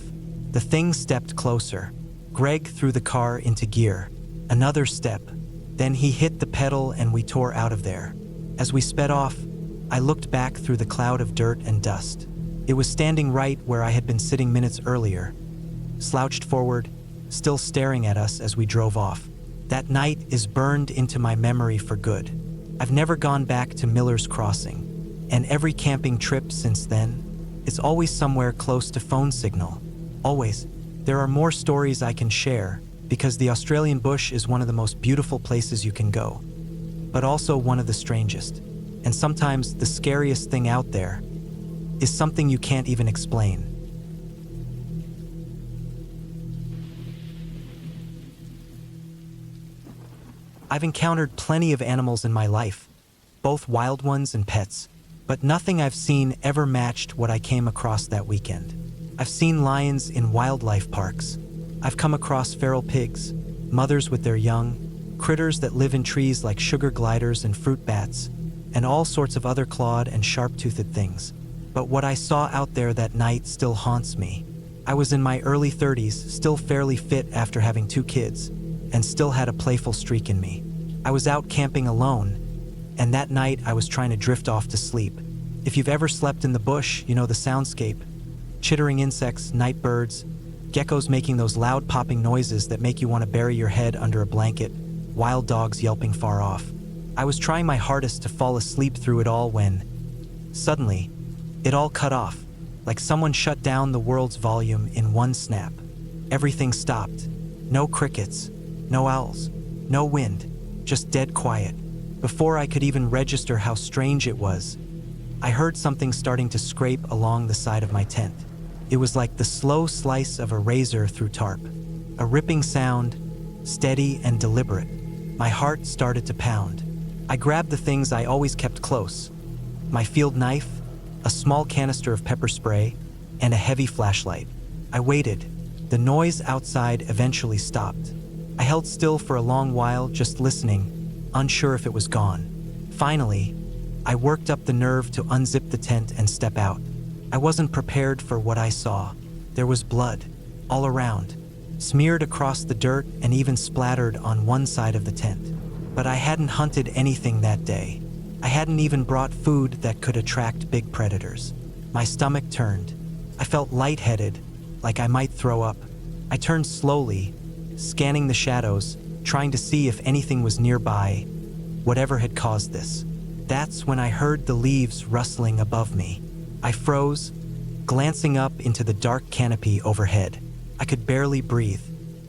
The thing stepped closer. Greg threw the car into gear. Another step. Then he hit the pedal and we tore out of there. As we sped off, I looked back through the cloud of dirt and dust. It was standing right where I had been sitting minutes earlier, slouched forward, still staring at us as we drove off. That night is burned into my memory for good. I've never gone back to Miller's Crossing, and every camping trip since then, it's always somewhere close to phone signal. Always. There are more stories I can share, because the Australian bush is one of the most beautiful places you can go, but also one of the strangest. And sometimes the scariest thing out there is something you can't even explain. I've encountered plenty of animals in my life, both wild ones and pets, but nothing I've seen ever matched what I came across that weekend. I've seen lions in wildlife parks. I've come across feral pigs, mothers with their young, critters that live in trees like sugar gliders and fruit bats, and all sorts of other clawed and sharp-toothed things. But what I saw out there that night still haunts me. I was in my early 30s, still fairly fit after having 2 kids, and still had a playful streak in me. I was out camping alone, and that night I was trying to drift off to sleep. If you've ever slept in the bush, you know the soundscape. Chittering insects, night birds, geckos making those loud popping noises that make you want to bury your head under a blanket, wild dogs yelping far off. I was trying my hardest to fall asleep through it all when, suddenly, it all cut off, like someone shut down the world's volume in one snap. Everything stopped. No crickets, no owls, no wind, just dead quiet. Before I could even register how strange it was, I heard something starting to scrape along the side of my tent. It was like the slow slice of a razor through tarp. A ripping sound, steady and deliberate. My heart started to pound. I grabbed the things I always kept close. My field knife, a small canister of pepper spray, and a heavy flashlight. I waited. The noise outside eventually stopped. I held still for a long while, just listening, unsure if it was gone. Finally, I worked up the nerve to unzip the tent and step out. I wasn't prepared for what I saw. There was blood, all around, smeared across the dirt and even splattered on one side of the tent. But I hadn't hunted anything that day. I hadn't even brought food that could attract big predators. My stomach turned. I felt lightheaded, like I might throw up. I turned slowly, scanning the shadows, trying to see if anything was nearby, whatever had caused this. That's when I heard the leaves rustling above me. I froze, glancing up into the dark canopy overhead. I could barely breathe.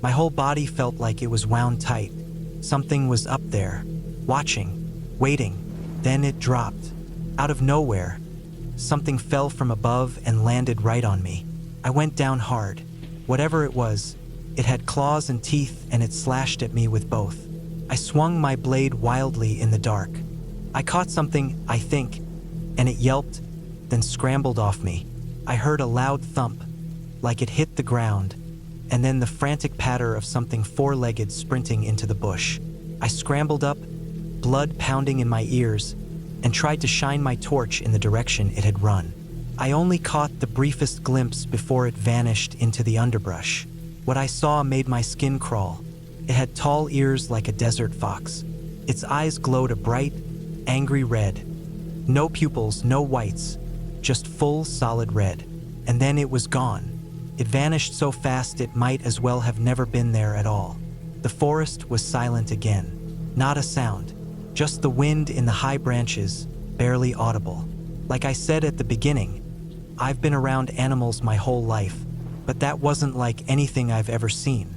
My whole body felt like it was wound tight. Something was up there, watching, waiting. Then it dropped. Out of nowhere, something fell from above and landed right on me. I went down hard. Whatever it was, it had claws and teeth and it slashed at me with both. I swung my blade wildly in the dark. I caught something, I think, and it yelped, then scrambled off me. I heard a loud thump, like it hit the ground, and then the frantic patter of something four-legged sprinting into the bush. I scrambled up, blood pounding in my ears, and tried to shine my torch in the direction it had run. I only caught the briefest glimpse before it vanished into the underbrush. What I saw made my skin crawl. It had tall ears like a desert fox. Its eyes glowed a bright, angry red. No pupils, no whites, just full, solid red. And then it was gone. It vanished so fast it might as well have never been there at all. The forest was silent again. Not a sound, just the wind in the high branches, barely audible. Like I said at the beginning, I've been around animals my whole life, but that wasn't like anything I've ever seen.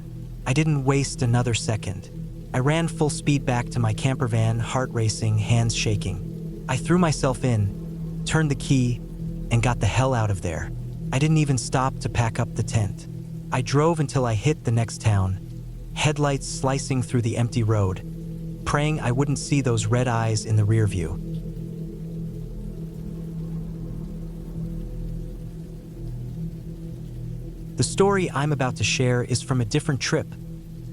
I didn't waste another second. I ran full speed back to my camper van, heart racing, hands shaking. I threw myself in, turned the key, and got the hell out of there. I didn't even stop to pack up the tent. I drove until I hit the next town, headlights slicing through the empty road, praying I wouldn't see those red eyes in the rear view. The story I'm about to share is from a different trip,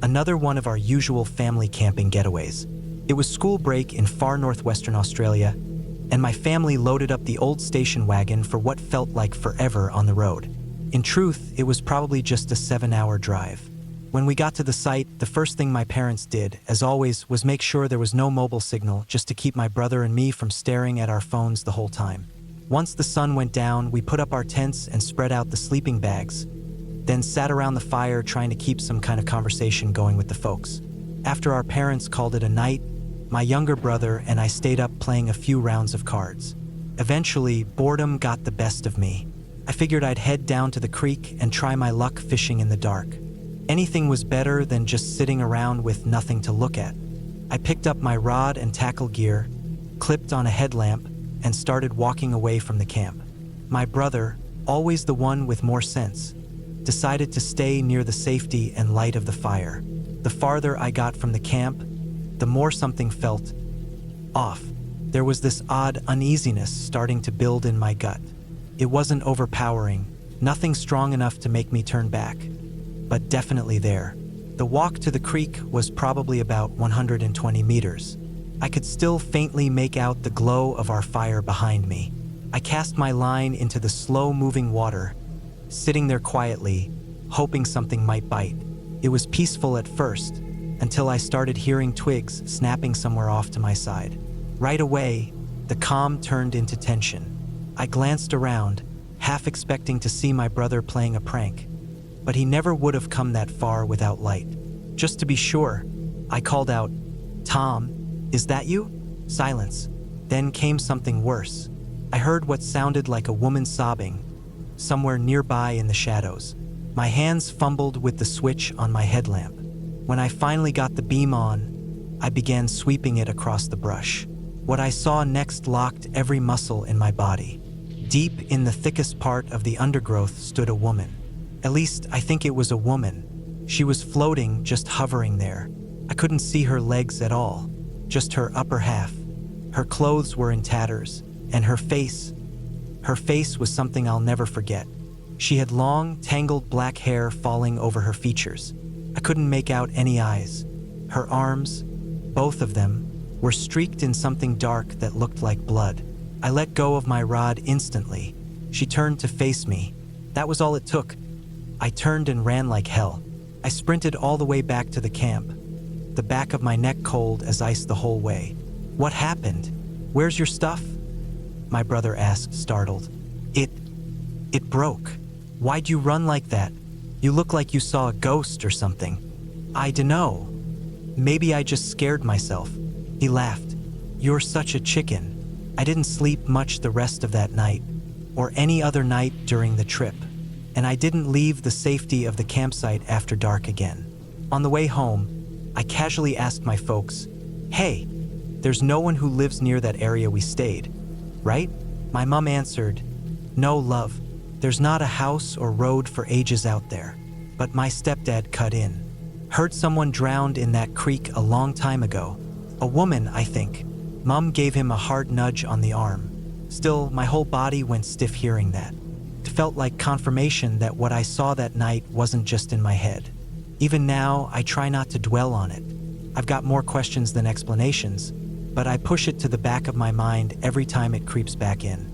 another one of our usual family camping getaways. It was school break in far northwestern Australia, and my family loaded up the old station wagon for what felt like forever on the road. In truth, it was probably just a 7-hour drive. When we got to the site, the first thing my parents did, as always, was make sure there was no mobile signal just to keep my brother and me from staring at our phones the whole time. Once the sun went down, we put up our tents and spread out the sleeping bags, then sat around the fire trying to keep some kind of conversation going with the folks. After our parents called it a night, my younger brother and I stayed up playing a few rounds of cards. Eventually, boredom got the best of me. I figured I'd head down to the creek and try my luck fishing in the dark. Anything was better than just sitting around with nothing to look at. I picked up my rod and tackle gear, clipped on a headlamp, and started walking away from the camp. My brother, always the one with more sense, decided to stay near the safety and light of the fire. The farther I got from the camp, the more something felt off. There was this odd uneasiness starting to build in my gut. It wasn't overpowering, nothing strong enough to make me turn back, but definitely there. The walk to the creek was probably about 120 meters. I could still faintly make out the glow of our fire behind me. I cast my line into the slow-moving water, sitting there quietly, hoping something might bite. It was peaceful at first, until I started hearing twigs snapping somewhere off to my side. Right away, the calm turned into tension. I glanced around, half expecting to see my brother playing a prank, but he never would have come that far without light. Just to be sure, I called out, "Tom, is that you?" Silence. Then came something worse. I heard what sounded like a woman sobbing, somewhere nearby in the shadows. My hands fumbled with the switch on my headlamp. When I finally got the beam on, I began sweeping it across the brush. What I saw next locked every muscle in my body. Deep in the thickest part of the undergrowth stood a woman. At least, I think it was a woman. She was floating, just hovering there. I couldn't see her legs at all, just her upper half. Her clothes were in tatters, and her face was something I'll never forget. She had long, tangled black hair falling over her features. I couldn't make out any eyes. Her arms, both of them, were streaked in something dark that looked like blood. I let go of my rod instantly. She turned to face me. That was all it took. I turned and ran like hell. I sprinted all the way back to the camp, the back of my neck cold as ice the whole way. "What happened? Where's your stuff?" my brother asked, startled. It broke. Why'd you run like that? You look like you saw a ghost or something." "I dunno. Maybe I just scared myself." He laughed. "You're such a chicken. I didn't sleep much the rest of that night, or any other night during the trip, and I didn't leave the safety of the campsite after dark again." On the way home, I casually asked my folks, "Hey, there's no one who lives near that area we stayed, right?" My mom answered, "No, love. There's not a house or road for ages out there." But my stepdad cut in. "Heard someone drowned in that creek a long time ago. A woman, I think." Mom gave him a hard nudge on the arm. Still, my whole body went stiff hearing that. It felt like confirmation that what I saw that night wasn't just in my head. Even now, I try not to dwell on it. I've got more questions than explanations, but I push it to the back of my mind every time it creeps back in.